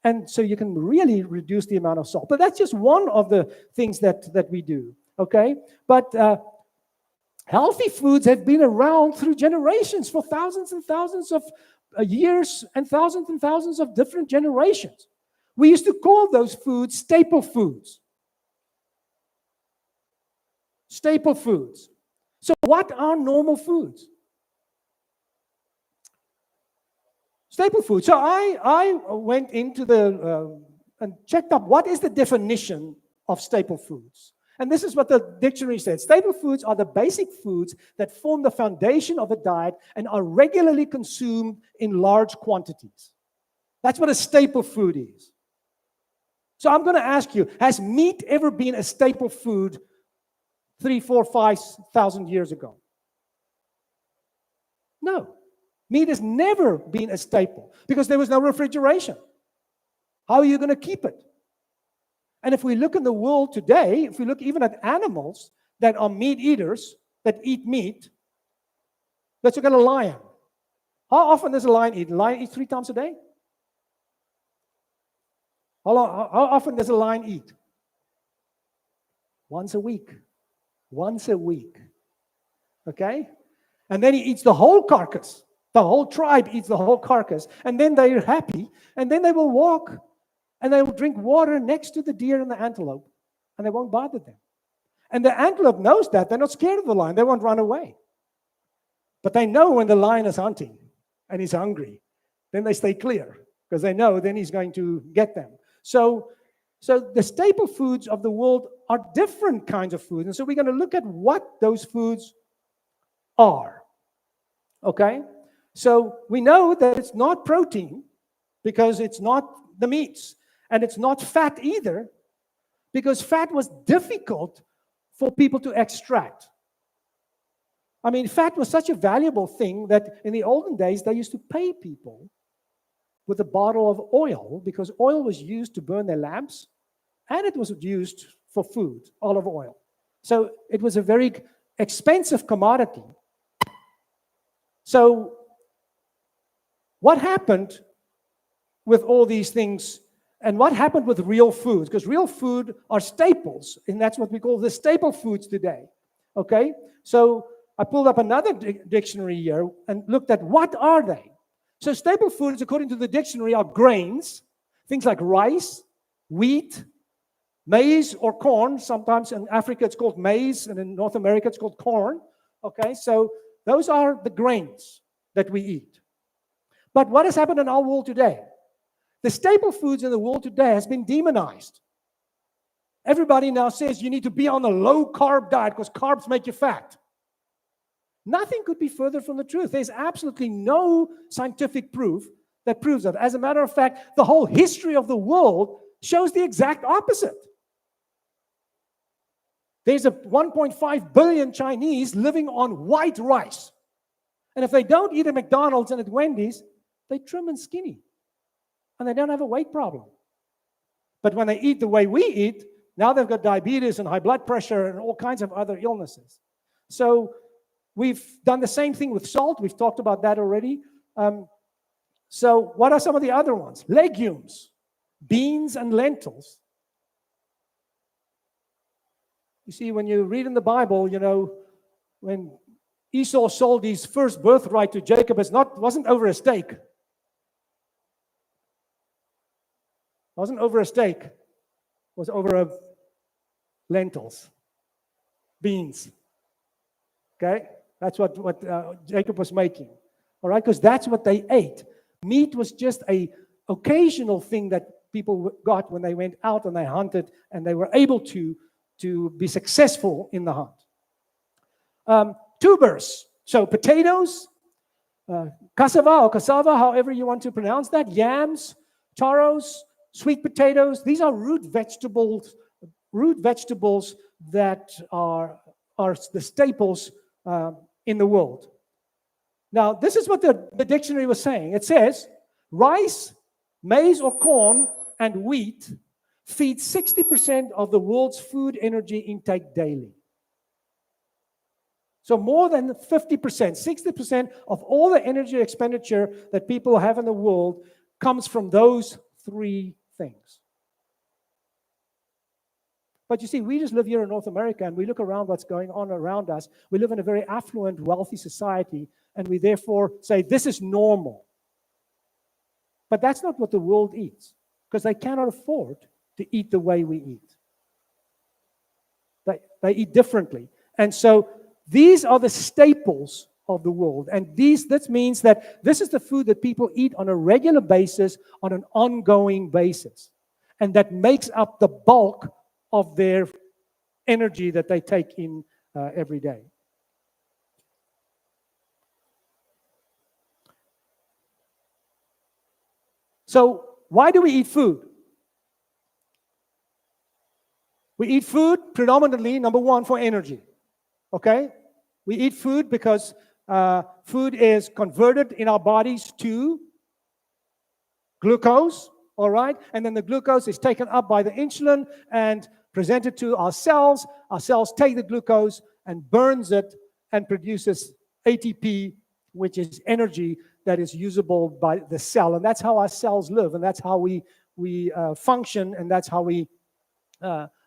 And so you can really reduce the amount of salt. But that's just one of the things that we do, okay? But healthy foods have been around through generations for thousands and thousands of years and thousands of different generations. We used to call those foods staple foods. Staple foods. So what are normal foods? Staple food. So I went into and checked up what is the definition of staple foods. And this is what the dictionary said. Staple foods are the basic foods that form the foundation of a diet and are regularly consumed in large quantities. That's what a staple food is. So I'm going to ask you, has meat ever been a staple food 3, 4, 5,000 years ago? No. Meat has never been a staple because there was no refrigeration. How are you going to keep it? And if we look in the world today, if we look even at animals that are meat eaters, that eat meat, let's look at a lion. How often does a lion eat? A lion eats 3 times a day? How often does a lion eat? Once a week. Once a week. Okay? And then he eats the whole carcass. The whole tribe eats the whole carcass. And then they're happy. And then they will walk and they will drink water next to the deer and the antelope. And they won't bother them. And the antelope knows that. They're not scared of the lion. They won't run away. But they know when the lion is hunting and he's hungry, then they stay clear because they know then he's going to get them. So the staple foods of the world are different kinds of food. And so we're going to look at what those foods are. Okay? So we know that it's not protein because it's not the meats. And it's not fat either because fat was difficult for people to extract. I mean, fat was such a valuable thing that in the olden days, they used to pay people with a bottle of oil because oil was used to burn their lamps and it was used for food, olive oil. So it was a very expensive commodity. So what happened with all these things and what happened with real foods? Because real food are staples, and that's what we call the staple foods today. Okay? So I pulled up another dictionary here and looked at what are they. So staple foods, according to the dictionary, are grains, things like rice, wheat, maize or corn. Sometimes in Africa it's called maize, and in North America it's called corn. Okay, so those are the grains that we eat. But what has happened in our world today? The staple foods in the world today has been demonized. Everybody now says you need to be on a low-carb diet because carbs make you fat. Nothing could be further from the truth. There's absolutely no scientific proof that proves that. As a matter of fact, the whole history of the world shows the exact opposite. There's 1.5 billion Chinese living on white rice. And if they don't eat at McDonald's and at Wendy's, they trim and skinny. And they don't have a weight problem. But when they eat the way we eat, now they've got diabetes and high blood pressure and all kinds of other illnesses. So we've done the same thing with salt. We've talked about that already. So what are some of the other ones? Legumes, beans and lentils. You see, when you read in the Bible, you know, when Esau sold his first birthright to Jacob, wasn't over a steak. Wasn't over a steak. It was over lentils, beans. Okay? That's what Jacob was making. All right? Because that's what they ate. Meat was just an occasional thing that people got when they went out and they hunted, and they were able to be successful in the hunt. Tubers. So potatoes, cassava, however you want to pronounce that, yams, taros, sweet potatoes. These are root vegetables that are the staples in the world. Now, this is what the dictionary was saying. It says, rice, maize or corn, and wheat feed 60% of the world's food energy intake daily. So more than 50%, 60% of all the energy expenditure that people have in the world comes from those 3 things. But you see, we just live here in North America and we look around what's going on around us. We live in a very affluent, wealthy society, and we therefore say this is normal. But that's not what the world eats, because they cannot afford to eat the way we eat. They eat differently. And so these are the staples of the world. And this means that this is the food that people eat on a regular basis, on an ongoing basis. And that makes up the bulk of their energy that they take in every day. So why do we eat food? We eat food predominantly, number one, for energy. Okay? We eat food because food is converted in our bodies to glucose, all right? And then the glucose is taken up by the insulin and presented to our cells. Our cells take the glucose and burns it and produces ATP, which is energy that is usable by the cell. And that's how our cells live, and that's how we function, and that's how we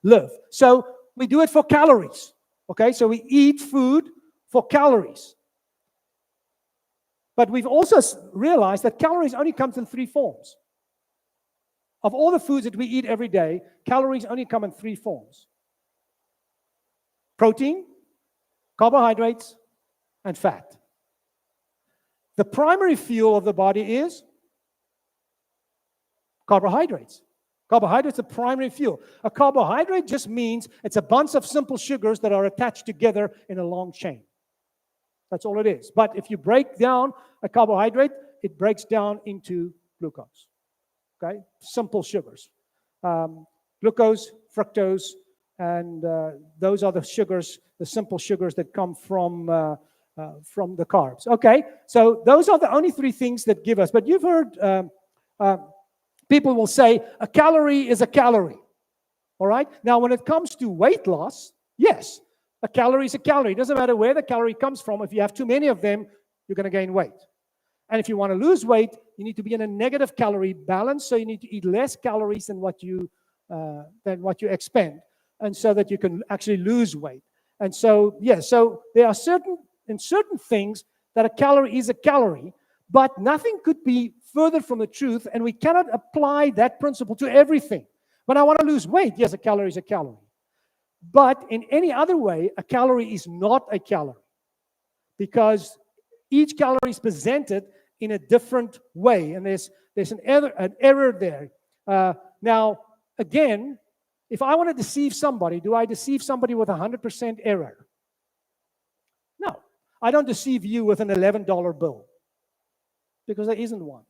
live. So we do it for calories, okay? So we eat food for calories. But we've also realized that calories only come in three forms. Of all the foods that we eat every day, calories only come in three forms: protein, carbohydrates, and fat. The primary fuel of the body is carbohydrates. Carbohydrates are the primary fuel. A carbohydrate just means it's a bunch of simple sugars that are attached together in a long chain. That's all it is. But if you break down a carbohydrate, it breaks down into glucose. Okay? Simple sugars. Glucose, fructose, and those are the sugars, the simple sugars that come from the carbs. Okay? So those are the only three things that give us. But you've heard people will say a calorie is a calorie. All right? Now, when it comes to weight loss, yes, a calorie is a calorie. It doesn't matter where the calorie comes from. If you have too many of them, you're going to gain weight. And if you want to lose weight, you need to be in a negative calorie balance. So you need to eat less calories than what you expend, and so that you can actually lose weight. And so, yes, so there are certain things that a calorie is a calorie, but nothing could be further from the truth, and we cannot apply that principle to everything. When I want to lose weight, yes, a calorie is a calorie. But in any other way, a calorie is not a calorie, because each calorie is presented in a different way, and there's an error there. Now, again, if I want to deceive somebody, do I deceive somebody with 100% error? No. I don't deceive you with an $11 bill, because there isn't one.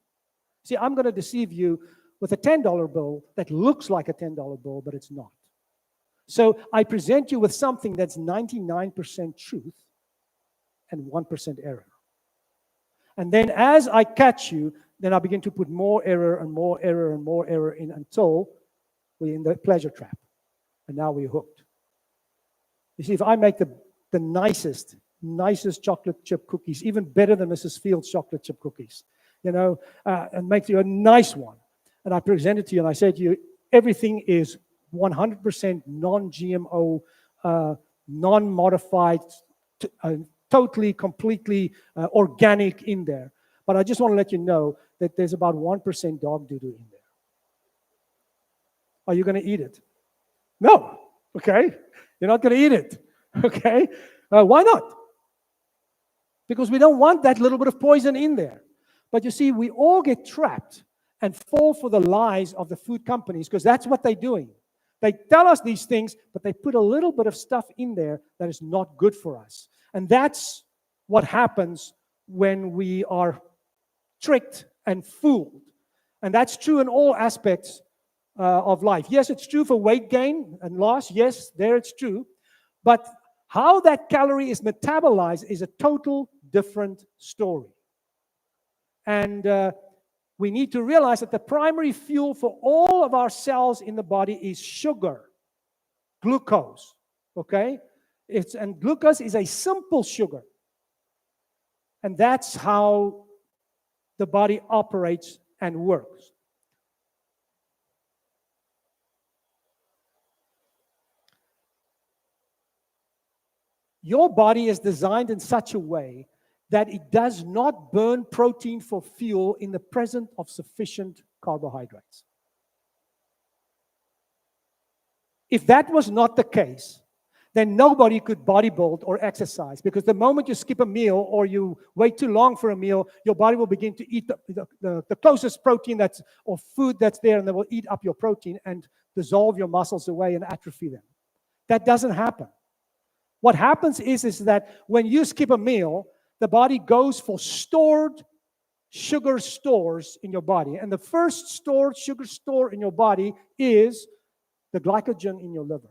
See, I'm going to deceive you with a $10 bill that looks like a $10 bill, but it's not. So I present you with something that's 99% truth and 1% error. And then as I catch you, then I begin to put more error and more error and more error in until we're in the pleasure trap. And now we're hooked. You see, if I make the nicest chocolate chip cookies, even better than Mrs. Fields' chocolate chip cookies, and make you a nice one, and I present it to you and I say to you, everything is 100% non-GMO, non-modified, totally, completely organic in there. But I just want to let you know that there's about 1% dog doo-doo in there. Are you going to eat it? No. Okay. You're not going to eat it. Okay. Why not? Because we don't want that little bit of poison in there. But you see, we all get trapped and fall for the lies of the food companies, because that's what they're doing. They tell us these things, but they put a little bit of stuff in there that is not good for us. And that's what happens when we are tricked and fooled. And that's true in all aspects of life. Yes, it's true for weight gain and loss. Yes, there it's true. But how that calorie is metabolized is a total different story. And we need to realize that the primary fuel for all of our cells in the body is sugar, glucose, okay? And glucose is a simple sugar. And that's how the body operates and works. Your body is designed in such a way that it does not burn protein for fuel in the presence of sufficient carbohydrates. If that was not the case, then nobody could bodybuild or exercise, because the moment you skip a meal or you wait too long for a meal, your body will begin to eat the closest protein that's or food that's there, and they will eat up your protein and dissolve your muscles away and atrophy them. That doesn't happen. What happens is that when you skip a meal, the body goes for stored sugar stores in your body. And the first stored sugar store in your body is the glycogen in your liver.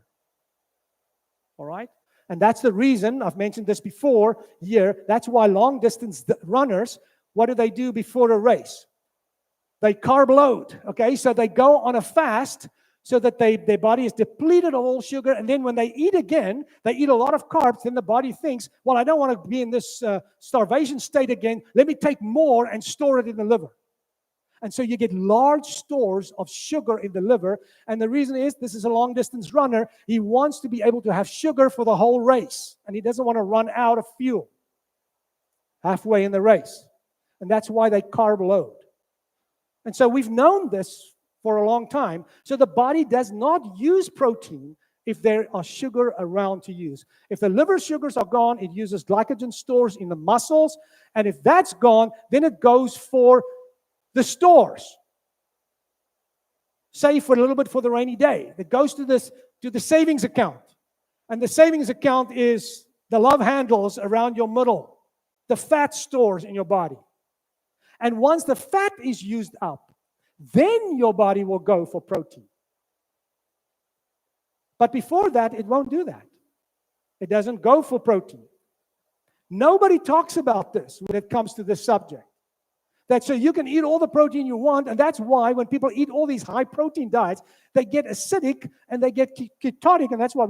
All right? And that's the reason, I've mentioned this before here, that's why long distance runners, what do they do before a race? They carb load, okay? So they go on a fast so that their body is depleted of all sugar, and then when they eat again, they eat a lot of carbs, then the body thinks, well, I don't want to be in this starvation state again, let me take more and store it in the liver. And so you get large stores of sugar in the liver, and the reason is, this is a long-distance runner, he wants to be able to have sugar for the whole race, and he doesn't want to run out of fuel halfway in the race, and that's why they carb load. And so we've known this for a long time. So the body does not use protein if there are sugar around to use. If the liver sugars are gone, it uses glycogen stores in the muscles. And if that's gone, then it goes for the stores. Save for a little bit for the rainy day. It goes to the savings account. And the savings account is the love handles around your middle, the fat stores in your body. And once the fat is used up, then your body will go for protein. But before that, it won't do that. It doesn't go for protein. Nobody talks about this when it comes to this subject. That so you can eat all the protein you want, and that's why when people eat all these high protein diets, they get acidic and they get ketotic, and that's why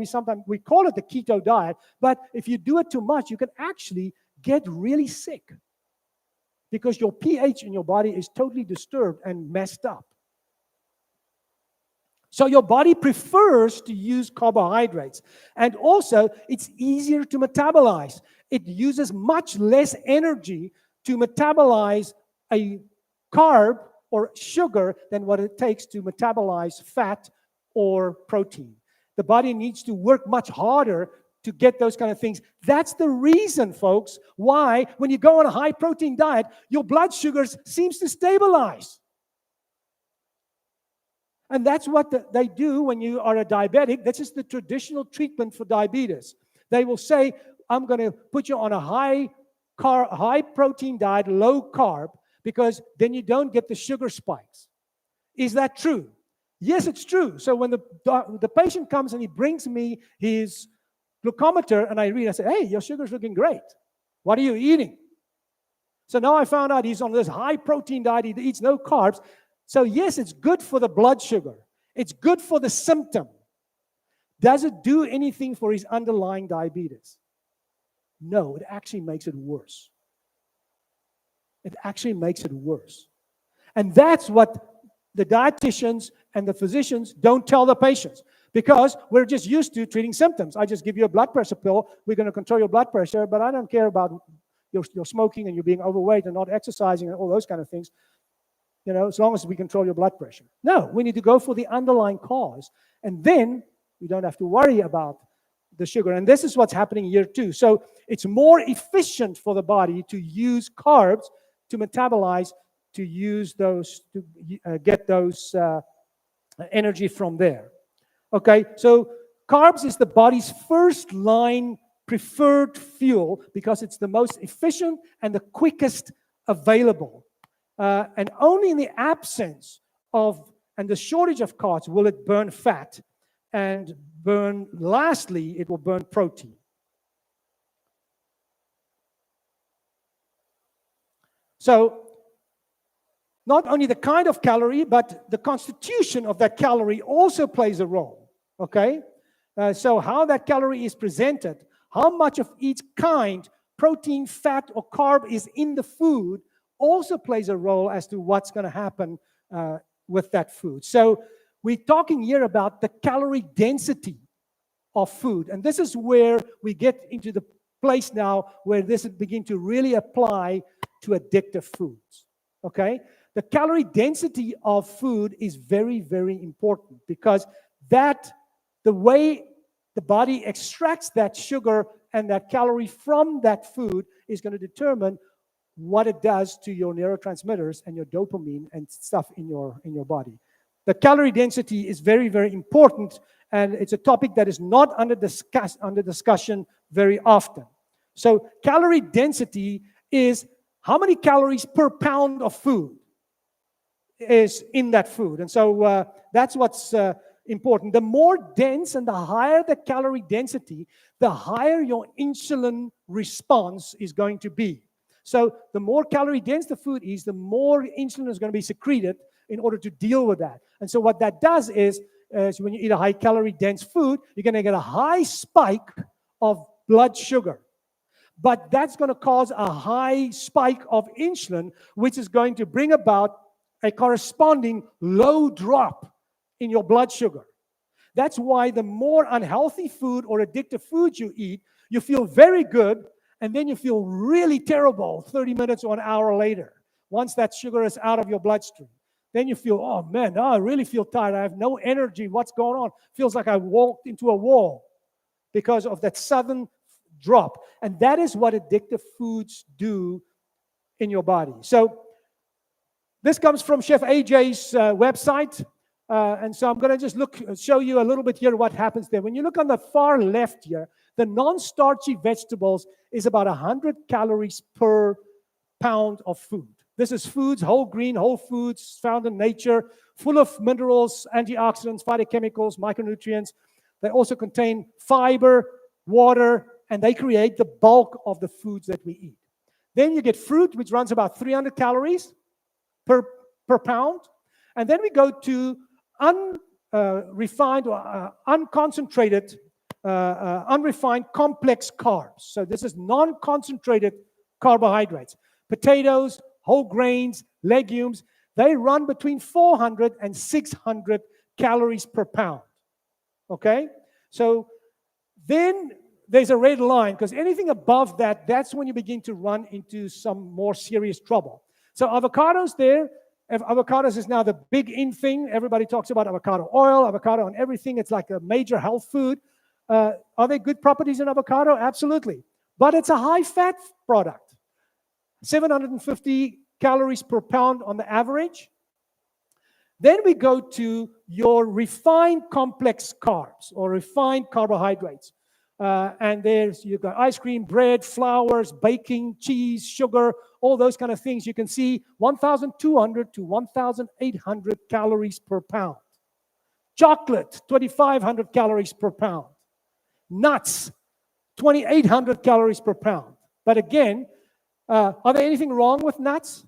we call it the keto diet. But if you do it too much, you can actually get really sick, because your pH in your body is totally disturbed and messed up. So your body prefers to use carbohydrates. And also, it's easier to metabolize. It uses much less energy to metabolize a carb or sugar than what it takes to metabolize fat or protein. The body needs to work much harder to get those kind of things. That's the reason, folks, why when you go on a high protein diet, your blood sugars seems to stabilize. And that's what they do when you are a diabetic. This is the traditional treatment for diabetes. They will say, I'm going to put you on a high protein diet, low carb, because then you don't get the sugar spikes. Is that true? Yes, it's true. So when the patient comes and he brings me his glucometer, and I say, hey, your sugar's looking great. What are you eating? So now I found out he's on this high protein diet. He eats no carbs. So yes, it's good for the blood sugar. It's good for the symptom. Does it do anything for his underlying diabetes? No, it actually makes it worse. It actually makes it worse. And that's what the dietitians and the physicians don't tell the patients, because we're just used to treating symptoms. I just give you a blood pressure pill. We're going to control your blood pressure, but I don't care about your smoking and you being overweight and not exercising and all those kind of things, as long as we control your blood pressure. No, we need to go for the underlying cause, and then we don't have to worry about the sugar. And this is what's happening here too. So it's more efficient for the body to use carbs to metabolize, to use those, to get those energy from there. Okay, so carbs is the body's first line preferred fuel because it's the most efficient and the quickest available. And only in the absence of and the shortage of carbs will it burn fat, and lastly, it will burn protein. So, not only the kind of calorie, but the constitution of that calorie also plays a role, okay? So how that calorie is presented, how much of each kind, protein, fat, or carb is in the food also plays a role as to what's going to happen with that food. So we're talking here about the calorie density of food. And this is where we get into the place now where this begins to really apply to addictive foods, okay? The calorie density of food is very, very important because the way the body extracts that sugar and that calorie from that food is going to determine what it does to your neurotransmitters and your dopamine and stuff in your body. The calorie density is very, very important, and it's a topic that is not under discussion very often. So calorie density is how many calories per pound of food is in that food. And so that's what's important. The more dense and the higher the calorie density, the higher your insulin response is going to be. So the more calorie dense the food is, the more insulin is going to be secreted in order to deal with that. And so what that does is when you eat a high calorie dense food, you're going to get a high spike of blood sugar. But that's going to cause a high spike of insulin, which is going to bring about a corresponding low drop in your blood sugar. That's why the more unhealthy food or addictive food you eat, you feel very good, and then you feel really terrible 30 minutes or an hour later, once that sugar is out of your bloodstream. Then you feel, oh man, I really feel tired. I have no energy. What's going on? Feels like I walked into a wall because of that sudden drop. And that is what addictive foods do in your body. So this comes from Chef AJ's website. And so I'm going to just show you a little bit here what happens there. When you look on the far left here, the non-starchy vegetables is about 100 calories per pound of food. This is foods, whole green, whole foods found in nature, full of minerals, antioxidants, phytochemicals, micronutrients. They also contain fiber, water, and they create the bulk of the foods that we eat. Then you get fruit, which runs about 300 calories per pound. And then we go to unrefined or unconcentrated, unrefined complex carbs. So this is non-concentrated carbohydrates. Potatoes, whole grains, legumes, they run between 400 and 600 calories per pound. Okay? So then there's a red line, because anything above that, that's when you begin to run into some more serious trouble. So avocados there, avocados is now the big in thing. Everybody talks about avocado oil, avocado on everything. It's like a major health food. Are there good properties in avocado? Absolutely. But it's a high-fat product. 750 calories per pound on the average. Then we go to your refined complex carbs or refined carbohydrates. And you've got ice cream, bread, flours, baking, cheese, sugar, all those kind of things. You can see 1,200 to 1,800 calories per pound. Chocolate, 2,500 calories per pound. Nuts, 2,800 calories per pound. But again, are there anything wrong with nuts?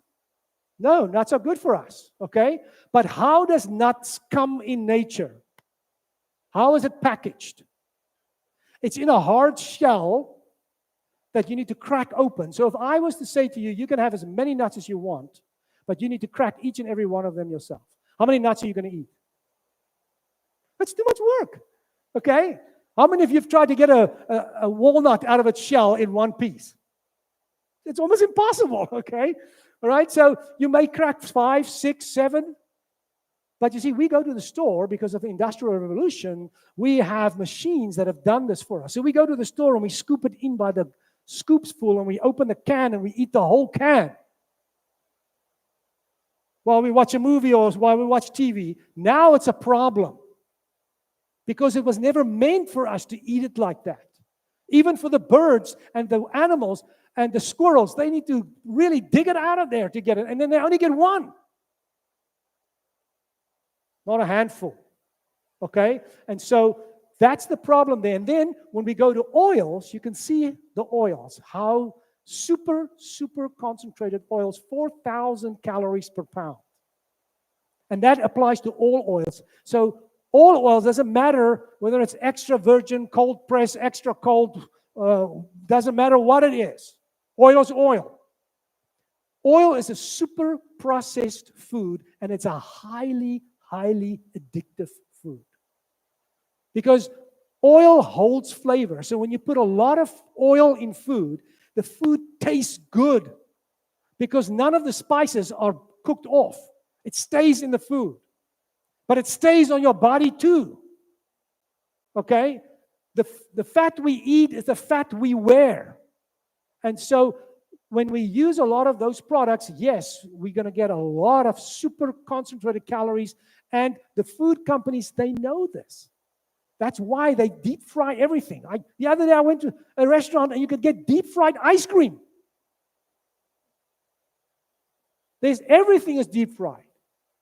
No, nuts are good for us, okay? But how does nuts come in nature? How is it packaged? It's in a hard shell that you need to crack open. So if I was to say to you, you can have as many nuts as you want, but you need to crack each and every one of them yourself. How many nuts are you going to eat? That's too much work, okay? How many of you have tried to get a walnut out of its shell in one piece? It's almost impossible, okay? All right, so you may crack 5, 6, 7. But you see, we go to the store because of the Industrial Revolution. We have machines that have done this for us. So we go to the store and we scoop it in by the scoops full, and we open the can and we eat the whole can while we watch a movie or while we watch TV. Now it's a problem because it was never meant for us to eat it like that. Even for the birds and the animals and the squirrels, they need to really dig it out of there to get it, and then they only get one. Not a handful, okay? And so that's the problem there. And then when we go to oils, you can see the oils, how super, super concentrated oils, 4,000 calories per pound. And that applies to all oils. So all oils, doesn't matter whether it's extra virgin, cold press, extra cold, doesn't matter what it is. Oil is oil. Oil is a super processed food, and it's a highly addictive food. Because oil holds flavor. So when you put a lot of oil in food, the food tastes good because none of the spices are cooked off. It stays in the food. But it stays on your body too. Okay? The fat we eat is the fat we wear. And so when we use a lot of those products, yes, we're going to get a lot of super concentrated calories. And the food companies, they know this. That's why they deep fry everything. The other day I went to a restaurant and you could get deep fried ice cream. Everything is deep fried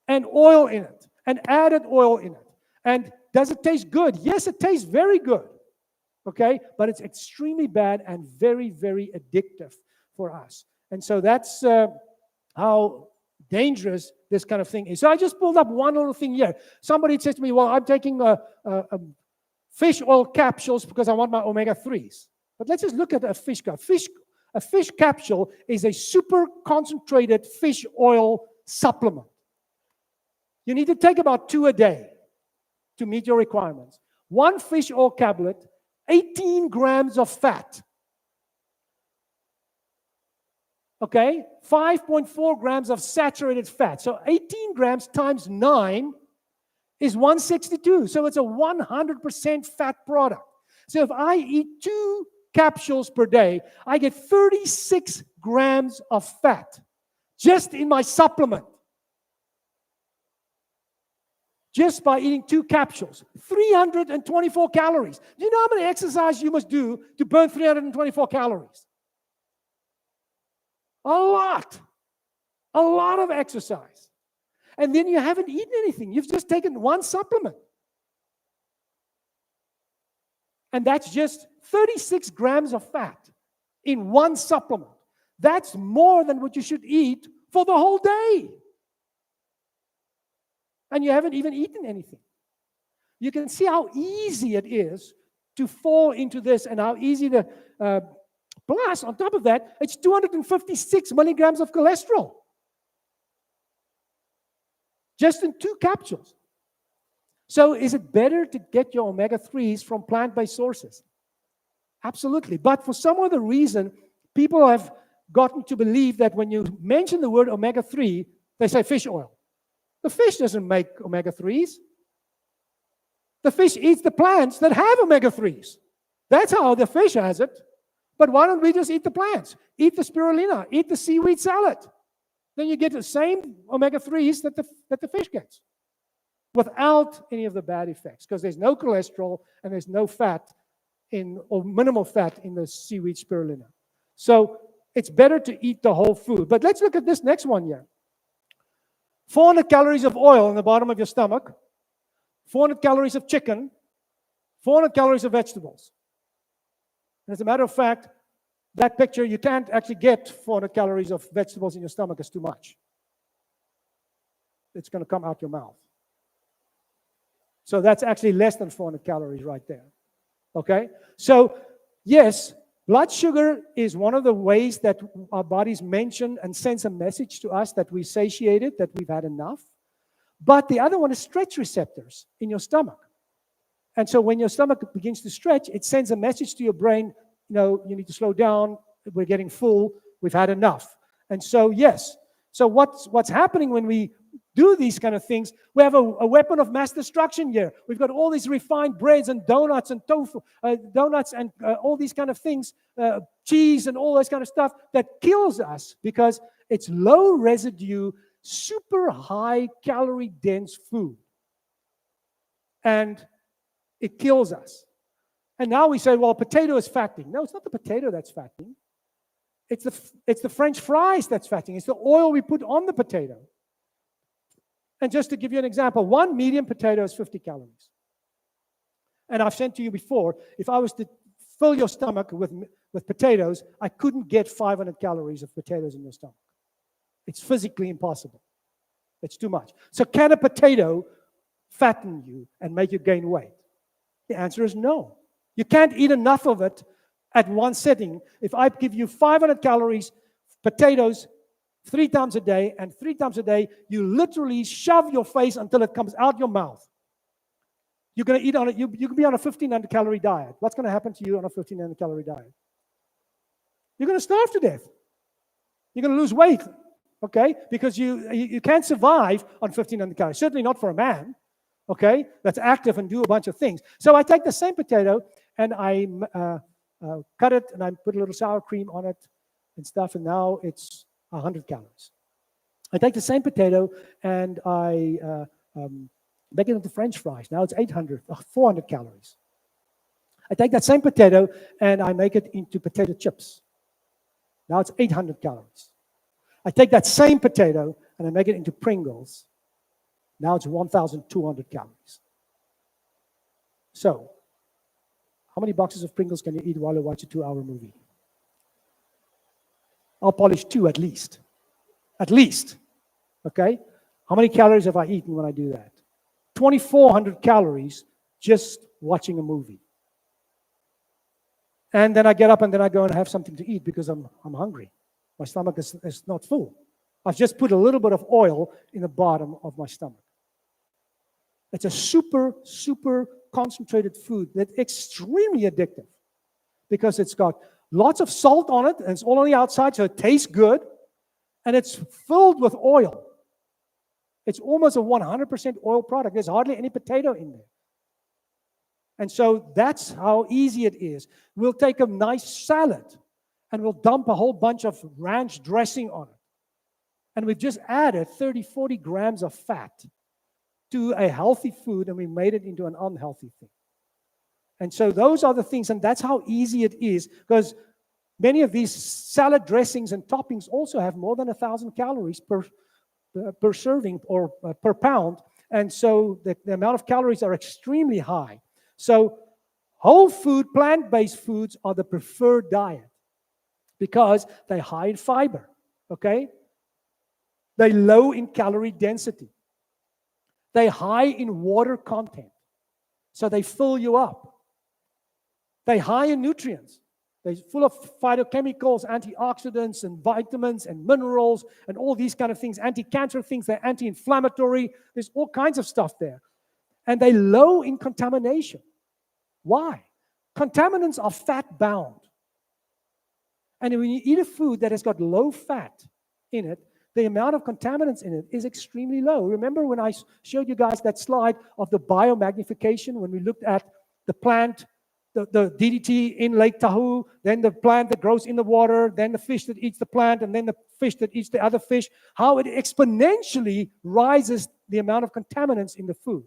and oil in it and added oil in it. And does it taste good? Yes, it tastes very good. Okay, but it's extremely bad and very, very addictive for us. And so that's how dangerous this kind of thing is. So I just pulled up one little thing here. Somebody says to me, well, I'm taking fish oil capsules because I want my omega-3s. But let's just look at a fish capsule. A fish capsule is a super concentrated fish oil supplement. You need to take about 2 a day to meet your requirements. One fish oil tablet, 18 grams of fat. Okay? 5.4 grams of saturated fat. So 18 grams times 9 is 162. So it's a 100% fat product. So if I eat 2 capsules per day, I get 36 grams of fat just in my supplement. Just by eating 2 capsules. 324 calories. Do you know how many exercise you must do to burn 324 calories? A lot. A lot of exercise. And then you haven't eaten anything. You've just taken one supplement. And that's just 36 grams of fat in one supplement. That's more than what you should eat for the whole day. And you haven't even eaten anything. You can see how easy it is to fall into this and how easy to, plus on top of that, it's 256 milligrams of cholesterol. Just in 2 capsules. So is it better to get your omega-3s from plant-based sources? Absolutely. But for some other reason, people have gotten to believe that when you mention the word omega-3, they say fish oil. The fish doesn't make omega-3s. The fish eats the plants that have omega-3s. That's how the fish has it. But why don't we just eat the plants? Eat the spirulina. Eat the seaweed salad. Then you get the same omega-3s that the fish gets without any of the bad effects because there's no cholesterol and there's no fat or minimal fat in the seaweed spirulina. So it's better to eat the whole food. But let's look at this next one here. 400 calories of oil in the bottom of your stomach, 400 calories of chicken, 400 calories of vegetables. And as a matter of fact, that picture, you can't actually get 400 calories of vegetables in your stomach. It's too much. It's going to come out your mouth. So that's actually less than 400 calories right there. Okay? So, yes, blood sugar is one of the ways that our bodies mention and sends a message to us that we're satiated, that we've had enough. But the other one is stretch receptors in your stomach. And so when your stomach begins to stretch, it sends a message to your brain, you need to slow down, we're getting full, we've had enough. And so, yes. So what's happening when we do these kind of things? We have a weapon of mass destruction here. We've got all these refined breads and donuts and tofu, donuts and all these kind of things, cheese and all this kind of stuff that kills us because it's low residue, super high calorie dense food. And it kills us. And now we say, well, potato is fattening. No, it's not the potato that's fattening. It's the French fries that's fattening. It's the oil we put on the potato. And just to give you an example, one medium potato is 50 calories. And I've said to you before, if I was to fill your stomach with potatoes, I couldn't get 500 calories of potatoes in your stomach. It's physically impossible. It's too much. So can a potato fatten you and make you gain weight? The answer is no. You can't eat enough of it at one sitting. If I give you 500 calories, potatoes, 3 times a day, and 3 times a day, you literally shove your face until it comes out your mouth. You're going to eat on it. You can be on a 1,500 calorie diet. What's going to happen to you on a 1,500 calorie diet? You're going to starve to death. You're going to lose weight, okay? Because you can't survive on 1,500 calories. Certainly not for a man, okay? That's active and do a bunch of things. So I take the same potato and I cut it, and I put a little sour cream on it and stuff, and now it's 100 calories. I take the same potato, and I make it into French fries. Now it's 400 calories. I take that same potato, and I make it into potato chips. Now it's 800 calories. I take that same potato, and I make it into Pringles. Now it's 1,200 calories. So, how many boxes of Pringles can you eat while you watch a 2-hour movie? I'll polish 2 at least. At least. Okay? How many calories have I eaten when I do that? 2,400 calories just watching a movie. And then I get up and then I go and have something to eat because I'm hungry. My stomach is not full. I've just put a little bit of oil in the bottom of my stomach. It's a super, super concentrated food that's extremely addictive because it's got lots of salt on it, and it's all on the outside, so it tastes good, and it's filled with oil. It's almost a 100% oil product. There's hardly any potato in there. And so that's how easy it is. We'll take a nice salad, and we'll dump a whole bunch of ranch dressing on it. And we've just added 30, 40 grams of fat to a healthy food, and we made it into an unhealthy thing. And so those are the things, and that's how easy it is, because many of these salad dressings and toppings also have more than 1,000 calories per serving or per pound, and so the amount of calories are extremely high. So whole food, plant-based foods are the preferred diet because they're high in fiber, okay? They're low in calorie density. They're high in water content, so they fill you up. They're high in nutrients. They're full of phytochemicals, antioxidants, and vitamins, and minerals, and all these kind of things, anti-cancer things. They're anti-inflammatory. There's all kinds of stuff there. And they're low in contamination. Why? Contaminants are fat-bound. And when you eat a food that has got low fat in it, the amount of contaminants in it is extremely low. Remember when I showed you guys that slide of the biomagnification, when we looked at the plant, the DDT in Lake Tahoe, then the plant that grows in the water, then the fish that eats the plant, and then the fish that eats the other fish, how it exponentially rises the amount of contaminants in the food.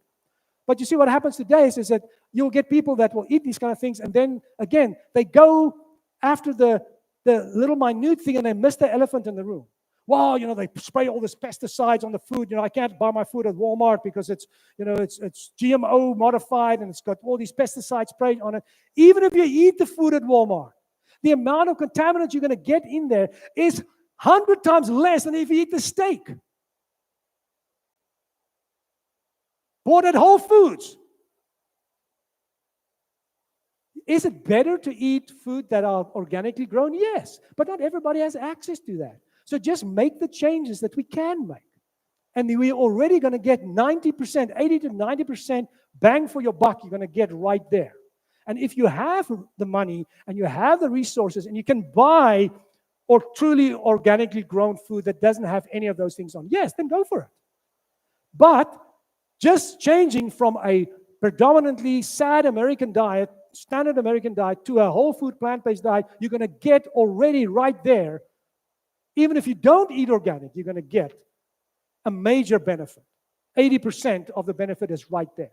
But you see what happens today is that you'll get people that will eat these kind of things, and then, again, they go after the little minute thing, and they miss the elephant in the room. Well, they spray all this pesticides on the food. I can't buy my food at Walmart because it's GMO modified and it's got all these pesticides sprayed on it. Even if you eat the food at Walmart, the amount of contaminants you're going to get in there is 100 times less than if you eat the steak bought at Whole Foods. Is it better to eat food that are organically grown? Yes, but not everybody has access to that. So just make the changes that we can make. And we're already going to get 90%, 80 to 90% bang for your buck, you're going to get right there. And if you have the money and you have the resources and you can buy or truly organically grown food that doesn't have any of those things on, yes, then go for it. But just changing from a predominantly standard American diet to a whole food plant-based diet, you're going to get already right there. Even if you don't eat organic, you're going to get a major benefit. 80% of the benefit is right there.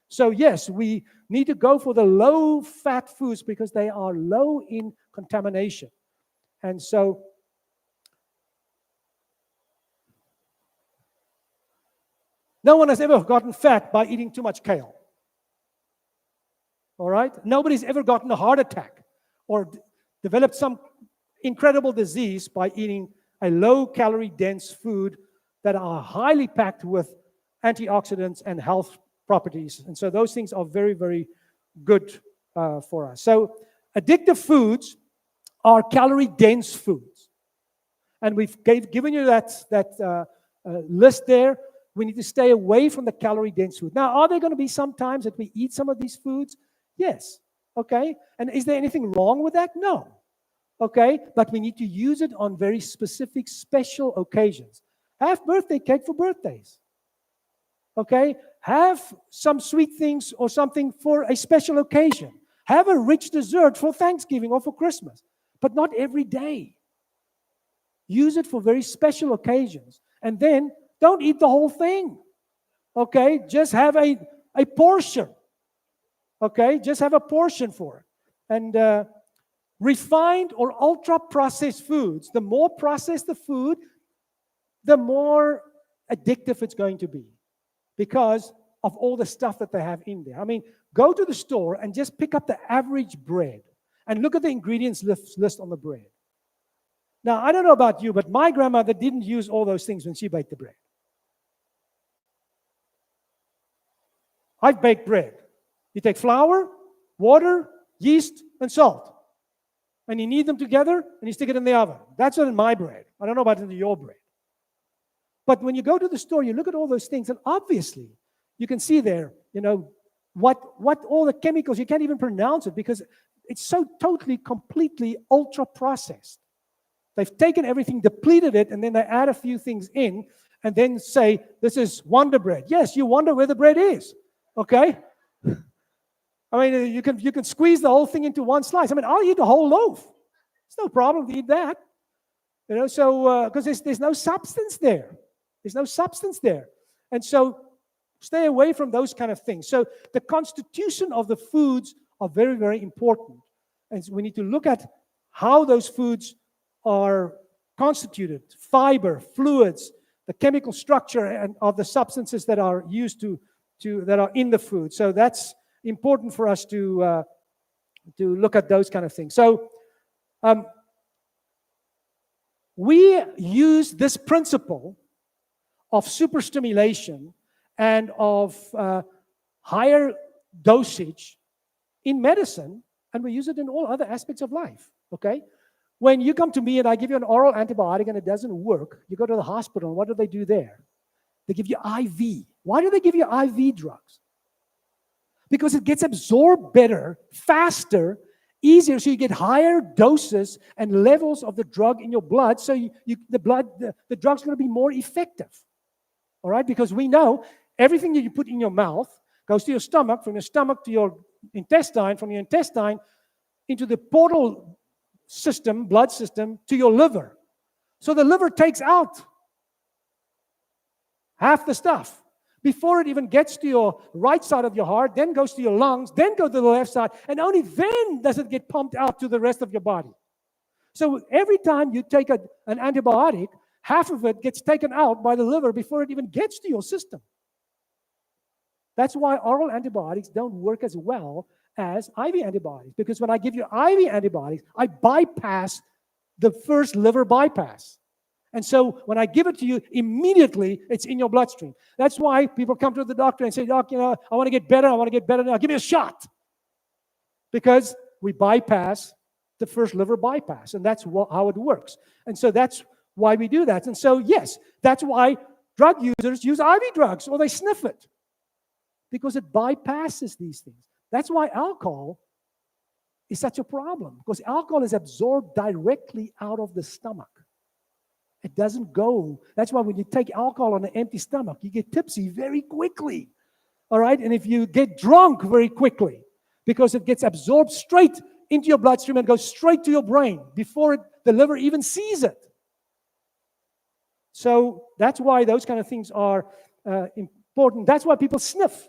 So yes, we need to go for the low-fat foods because they are low in contamination. And so no one has ever gotten fat by eating too much kale. All right? Nobody's ever gotten a heart attack or developed some incredible disease by eating a low-calorie dense food that are highly packed with antioxidants and health properties. And so those things are very, very good for us. So addictive foods are calorie-dense foods. And we've given you that list there. We need to stay away from the calorie-dense food. Now, are there going to be some times that we eat some of these foods? Yes. Okay. And is there anything wrong with that? No. Okay. But we need to use it on very specific, special occasions. Have birthday cake for birthdays. Okay. Have some sweet things or something for a special occasion. Have a rich dessert for Thanksgiving or for Christmas, but not every day. Use it for very special occasions. And then don't eat the whole thing. Okay? Just have a portion. Okay? Just have a portion for it. And refined or ultra-processed foods, the more processed the food, the more addictive it's going to be because of all the stuff that they have in there. I mean, go to the store and just pick up the average bread and look at the ingredients list on the bread. Now, I don't know about you, but my grandmother didn't use all those things when she baked the bread. I've baked bread. You take flour, water, yeast, and salt. And you knead them together, and you stick it in the oven. That's not in my bread. I don't know about in your bread. But when you go to the store, you look at all those things, and obviously, you can see there, what all the chemicals, you can't even pronounce it because it's so totally, completely ultra-processed. They've taken everything, depleted it, and then they add a few things in, and then say, this is Wonder Bread. Yes, you wonder where the bread is, okay? I mean, you can squeeze the whole thing into one slice. I mean, I'll eat a whole loaf. It's no problem to eat that. So, because there's no substance there. There's no substance there. And so, stay away from those kind of things. So, the constitution of the foods are very, very important. And so we need to look at how those foods are constituted, fiber, fluids, the chemical structure and of the substances that are used that are in the food. So that's important for us to look at those kind of things. So we use this principle of superstimulation and of higher dosage in medicine, and we use it in all other aspects of life, okay? When you come to me and I give you an oral antibiotic and it doesn't work, you go to the hospital, and what do they do there? They give you IV. Why do they give you IV drugs? Because it gets absorbed better, faster, easier, so you get higher doses and levels of the drug in your blood, so the drug's going to be more effective. All right? Because we know everything that you put in your mouth goes to your stomach, from your stomach to your intestine, from your intestine into the portal system, blood system, to your liver. So the liver takes out half the stuff before it even gets to your right side of your heart, then goes to your lungs, then goes to the left side, and only then does it get pumped out to the rest of your body. So every time you take an antibiotic, half of it gets taken out by the liver before it even gets to your system. That's why oral antibiotics don't work as well as IV antibiotics, because when I give you IV antibiotics, I bypass the first liver bypass. And so when I give it to you, immediately it's in your bloodstream. That's why people come to the doctor and say, Doc, I want to get better now. Give me a shot. Because we bypass the first liver bypass, and that's how it works. And so that's why we do that. And so, yes, that's why drug users use IV drugs, or they sniff it, because it bypasses these things. That's why alcohol is such a problem, because alcohol is absorbed directly out of the stomach. It doesn't go. That's why when you take alcohol on an empty stomach, you get tipsy very quickly. All right? And if you get drunk very quickly, because it gets absorbed straight into your bloodstream and goes straight to your brain before the liver even sees it. So that's why those kind of things are important. That's why people sniff.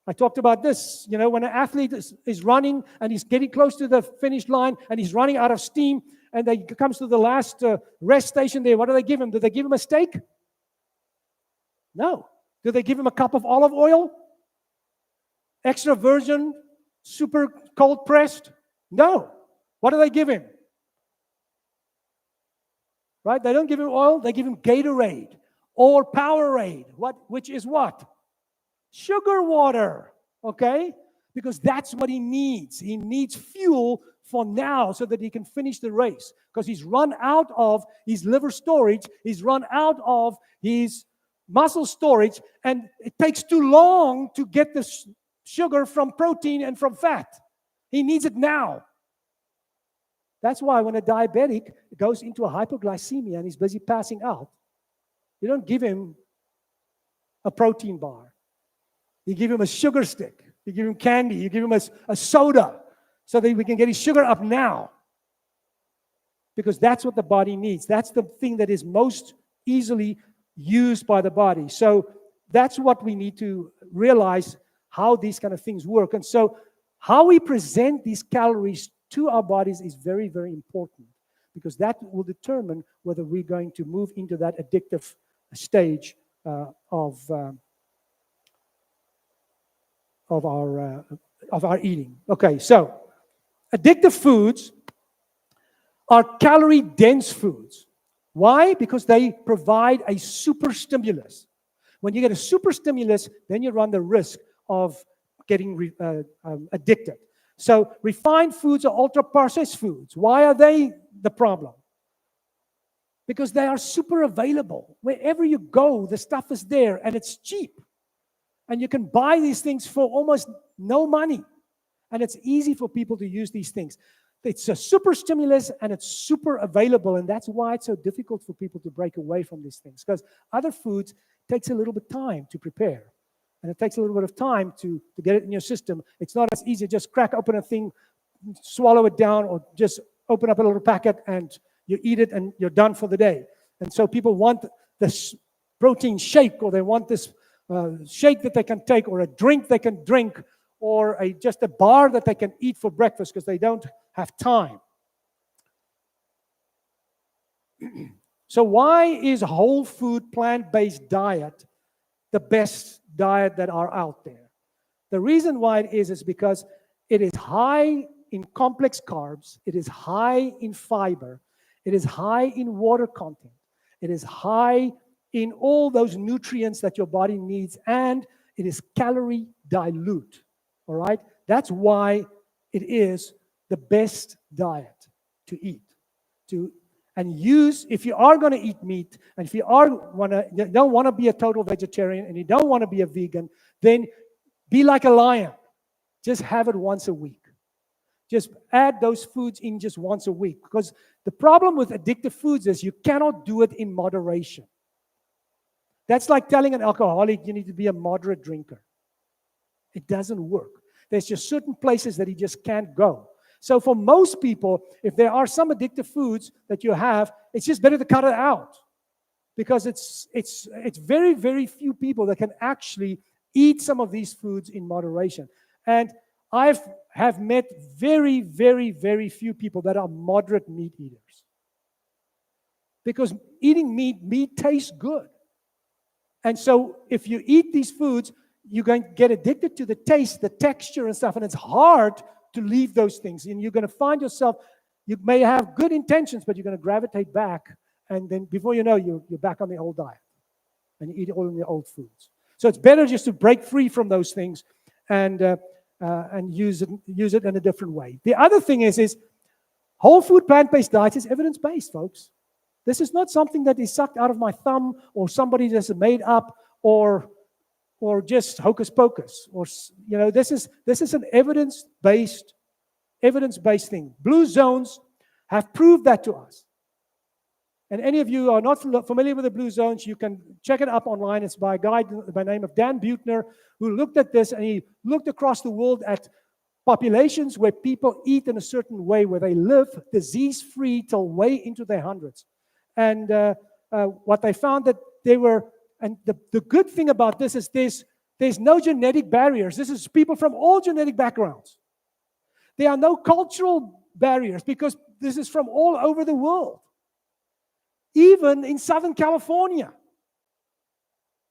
I talked about this, when an athlete is running and he's getting close to the finish line and he's running out of steam and he comes to the last rest station there, what do they give him? Do they give him a steak? No. Do they give him a cup of olive oil? Extra virgin, super cold pressed? No. What do they give him? Right? They don't give him oil, they give him Gatorade or Powerade, which is what? Sugar water, okay? Because that's what he needs. He needs fuel for now so that he can finish the race. Because he's run out of his liver storage, he's run out of his muscle storage, and it takes too long to get the sugar from protein and from fat. He needs it now. That's why when a diabetic goes into a hypoglycemia and he's busy passing out, you don't give him a protein bar. You give him a sugar stick, You give him candy. You give him a soda so that we can get his sugar up now. Because that's what the body needs. That's the thing that is most easily used by the body. So that's what we need to realize, how these kind of things work. And so how we present these calories to our bodies is very, very important, because that will determine whether we're going to move into that addictive stage of our eating. Okay, so addictive foods are calorie-dense foods. Why? Because they provide a super stimulus. When you get a super stimulus, then you run the risk of getting addicted. So refined foods are ultra-processed foods. Why are they the problem? Because they are super available. Wherever you go, the stuff is there, and it's cheap. And you can buy these things for almost no money. And it's easy for people to use these things. It's a super stimulus, and it's super available, and that's why it's so difficult for people to break away from these things, because other foods takes a little bit of time to prepare, and it takes a little bit of time to get it in your system. It's not as easy, just crack open a thing, swallow it down, or just open up a little packet and you eat it and you're done for the day. And so people want this protein shake, or they want this shake that they can take, or a drink they can drink, or just a bar that they can eat for breakfast because they don't have time. So why is whole food, plant-based diet the best diet that are out there? The reason why it is because it is high in complex carbs, it is high in fiber, it is high in water content, it is high in all those nutrients that your body needs, and it is calorie dilute. All right? That's why it is the best diet to eat. And use, if you are going to eat meat, and if you don't want to be a total vegetarian, and you don't want to be a vegan, then be like a lion. Just have it once a week. Just add those foods in just once a week. Because the problem with addictive foods is you cannot do it in moderation. That's like telling an alcoholic you need to be a moderate drinker. It doesn't work. There's just certain places that he just can't go. So for most people, if there are some addictive foods that you have, it's just better to cut it out, because it's very, very few people that can actually eat some of these foods in moderation. And I have met very, very, very few people that are moderate meat eaters, because eating meat tastes good. And so if you eat these foods, you're going to get addicted to the taste, the texture and stuff, and it's hard to leave those things. And you're going to find yourself, you may have good intentions, but you're going to gravitate back, and then before you know, you're back on the old diet, and you eat all of the old foods. So it's better just to break free from those things and use it in a different way. The other thing is whole food plant-based diet is evidence-based, folks. This is not something that is sucked out of my thumb, or somebody just made up, or just hocus pocus, or this is an evidence-based thing. Blue zones have proved that to us. And any of you are not familiar with the blue zones, you can check it up online. It's by a guy by the name of Dan Buettner, who looked at this, and he looked across the world at populations where people eat in a certain way, where they live disease-free till way into their hundreds. And what they found that they were, and the good thing about this is there's no genetic barriers. This is people from all genetic backgrounds. There are no cultural barriers, because this is from all over the world. Even in Southern California,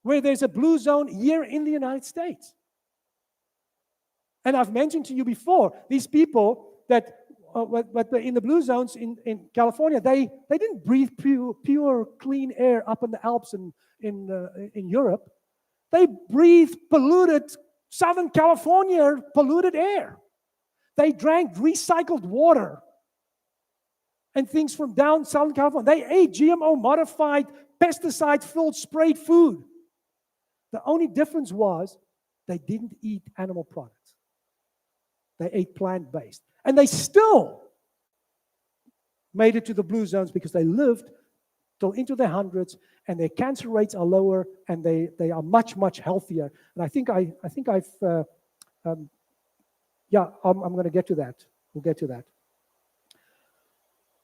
where there's a blue zone here in the United States. And I've mentioned to you before, these people that in the blue zones in California, they didn't breathe pure clean air up in the Alps and in Europe. They breathed polluted, Southern California polluted air. They drank recycled water and things from down Southern California. They ate GMO-modified, pesticide-filled, sprayed food. The only difference was they didn't eat animal products. They ate plant-based. And they still made it to the blue zones, because they lived till into their hundreds, and their cancer rates are lower, and they are much, much healthier. And I think I've Yeah, I'm going to get to that. We'll get to that.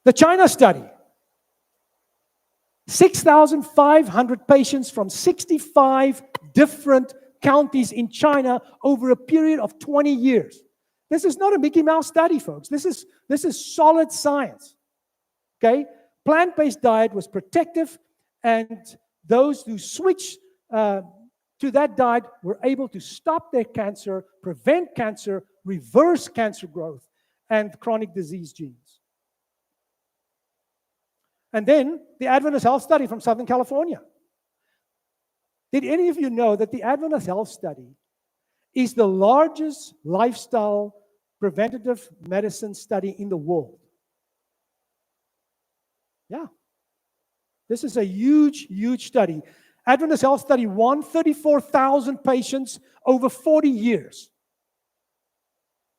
The China study. 6,500 patients from 65 different counties in China over a period of 20 years. This is not a Mickey Mouse study, folks. This is solid science. Okay? Plant-based diet was protective, and those who switched to that diet were able to stop their cancer, prevent cancer, reverse cancer growth, and chronic disease genes. And then the Adventist Health Study from Southern California. Did any of you know that the Adventist Health Study is the largest lifestyle preventative medicine study in the world? Yeah. This is a huge, huge study. Adventist Health Study won 34,000 patients over 40 years.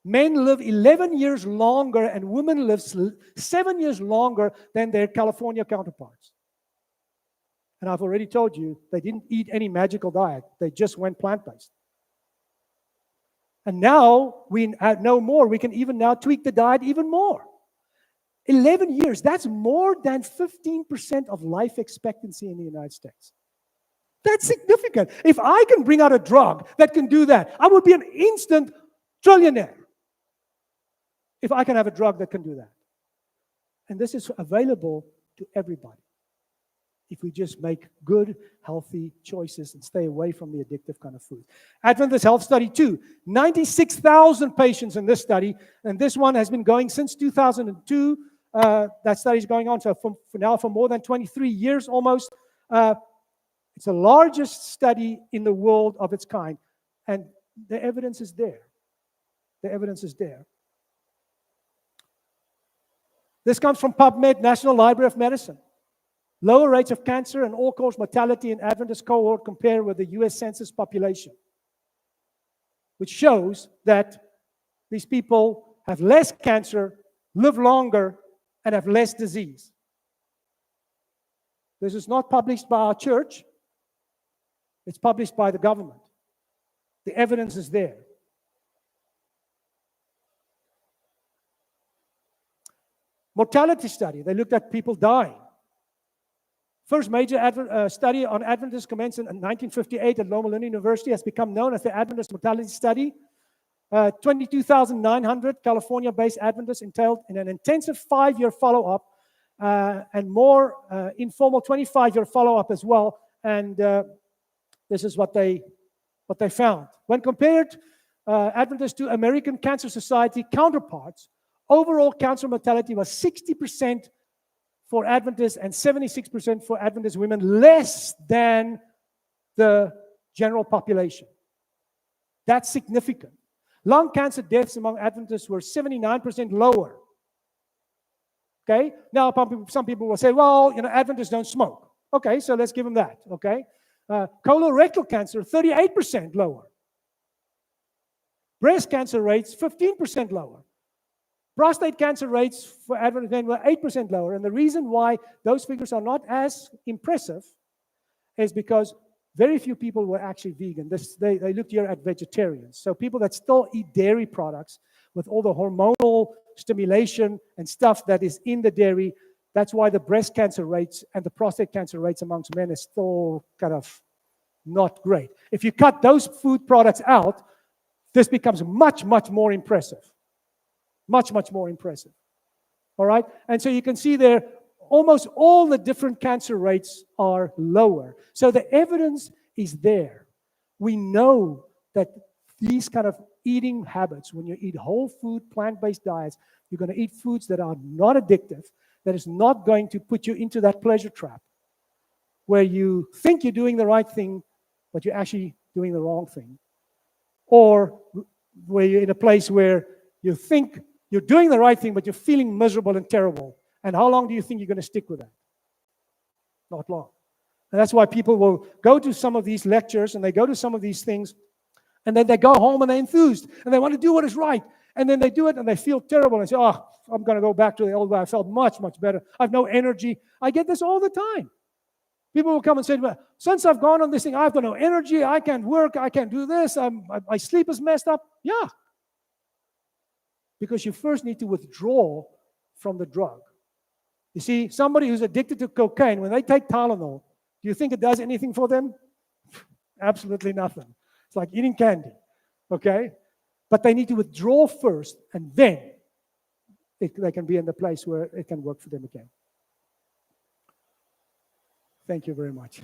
Men live 11 years longer and women live 7 years longer than their California counterparts. And I've already told you, they didn't eat any magical diet. They just went plant-based. And now we know more. We can even now tweak the diet even more. 11 years, that's more than 15% of life expectancy in the United States. That's significant. If I can bring out a drug that can do that, I would be an instant trillionaire. If I can have a drug that can do that. And this is available to everybody. If we just make good, healthy choices and stay away from the addictive kind of food. Adventist Health Study 2, 96,000 patients in this study, and this one has been going since 2002. That study is going on for now for more than 23 years almost. It's the largest study in the world of its kind, and the evidence is there. The evidence is there. This comes from PubMed, National Library of Medicine. Lower rates of cancer and all-cause mortality in Adventist cohort compared with the U.S. Census population, which shows that these people have less cancer, live longer, and have less disease. This is not published by our church. It's published by the government. The evidence is there. Mortality study. They looked at people dying. First major study on Adventists commenced in 1958 at Loma Linda University, has become known as the Adventist Mortality Study. 22,900 California-based Adventists entailed in an intensive 5-year follow-up and more informal 25-year follow-up as well. And this is what they found. When compared Adventists to American Cancer Society counterparts, overall cancer mortality was 60% for Adventists and 76% for Adventist women, less than the general population. That's significant. Lung cancer deaths among Adventists were 79% lower. Okay? Now, some people will say, well, Adventists don't smoke. Okay, so let's give them that. Okay? Colorectal cancer, 38% lower. Breast cancer rates, 15% lower. Prostate cancer rates for Adventist men were 8% lower. And the reason why those figures are not as impressive is because very few people were actually vegan. They looked here at vegetarians. So people that still eat dairy products with all the hormonal stimulation and stuff that is in the dairy, that's why the breast cancer rates and the prostate cancer rates amongst men is still kind of not great. If you cut those food products out, this becomes much, much more impressive. Much, much more impressive. All right? And so you can see there, almost all the different cancer rates are lower. So the evidence is there. We know that these kind of eating habits, when you eat whole food, plant-based diets, you're going to eat foods that are not addictive, that is not going to put you into that pleasure trap, where you think you're doing the right thing, but you're actually doing the wrong thing. Or where you're in a place where you think you're doing the right thing, but you're feeling miserable and terrible. And how long do you think you're going to stick with that? Not long. And that's why people will go to some of these lectures and they go to some of these things, and then they go home and they're enthused and they want to do what is right. And then they do it and they feel terrible and say, oh, I'm going to go back to the old way. I felt much, much better. I have no energy. I get this all the time. People will come and say, well, since I've gone on this thing, I've got no energy, I can't work, I can't do this, my sleep is messed up. Yeah. Because you first need to withdraw from the drug. You see, somebody who's addicted to cocaine, when they take Tylenol, do you think it does anything for them? Absolutely nothing. It's like eating candy, okay? But they need to withdraw first, and then they can be in the place where it can work for them again. Thank you very much.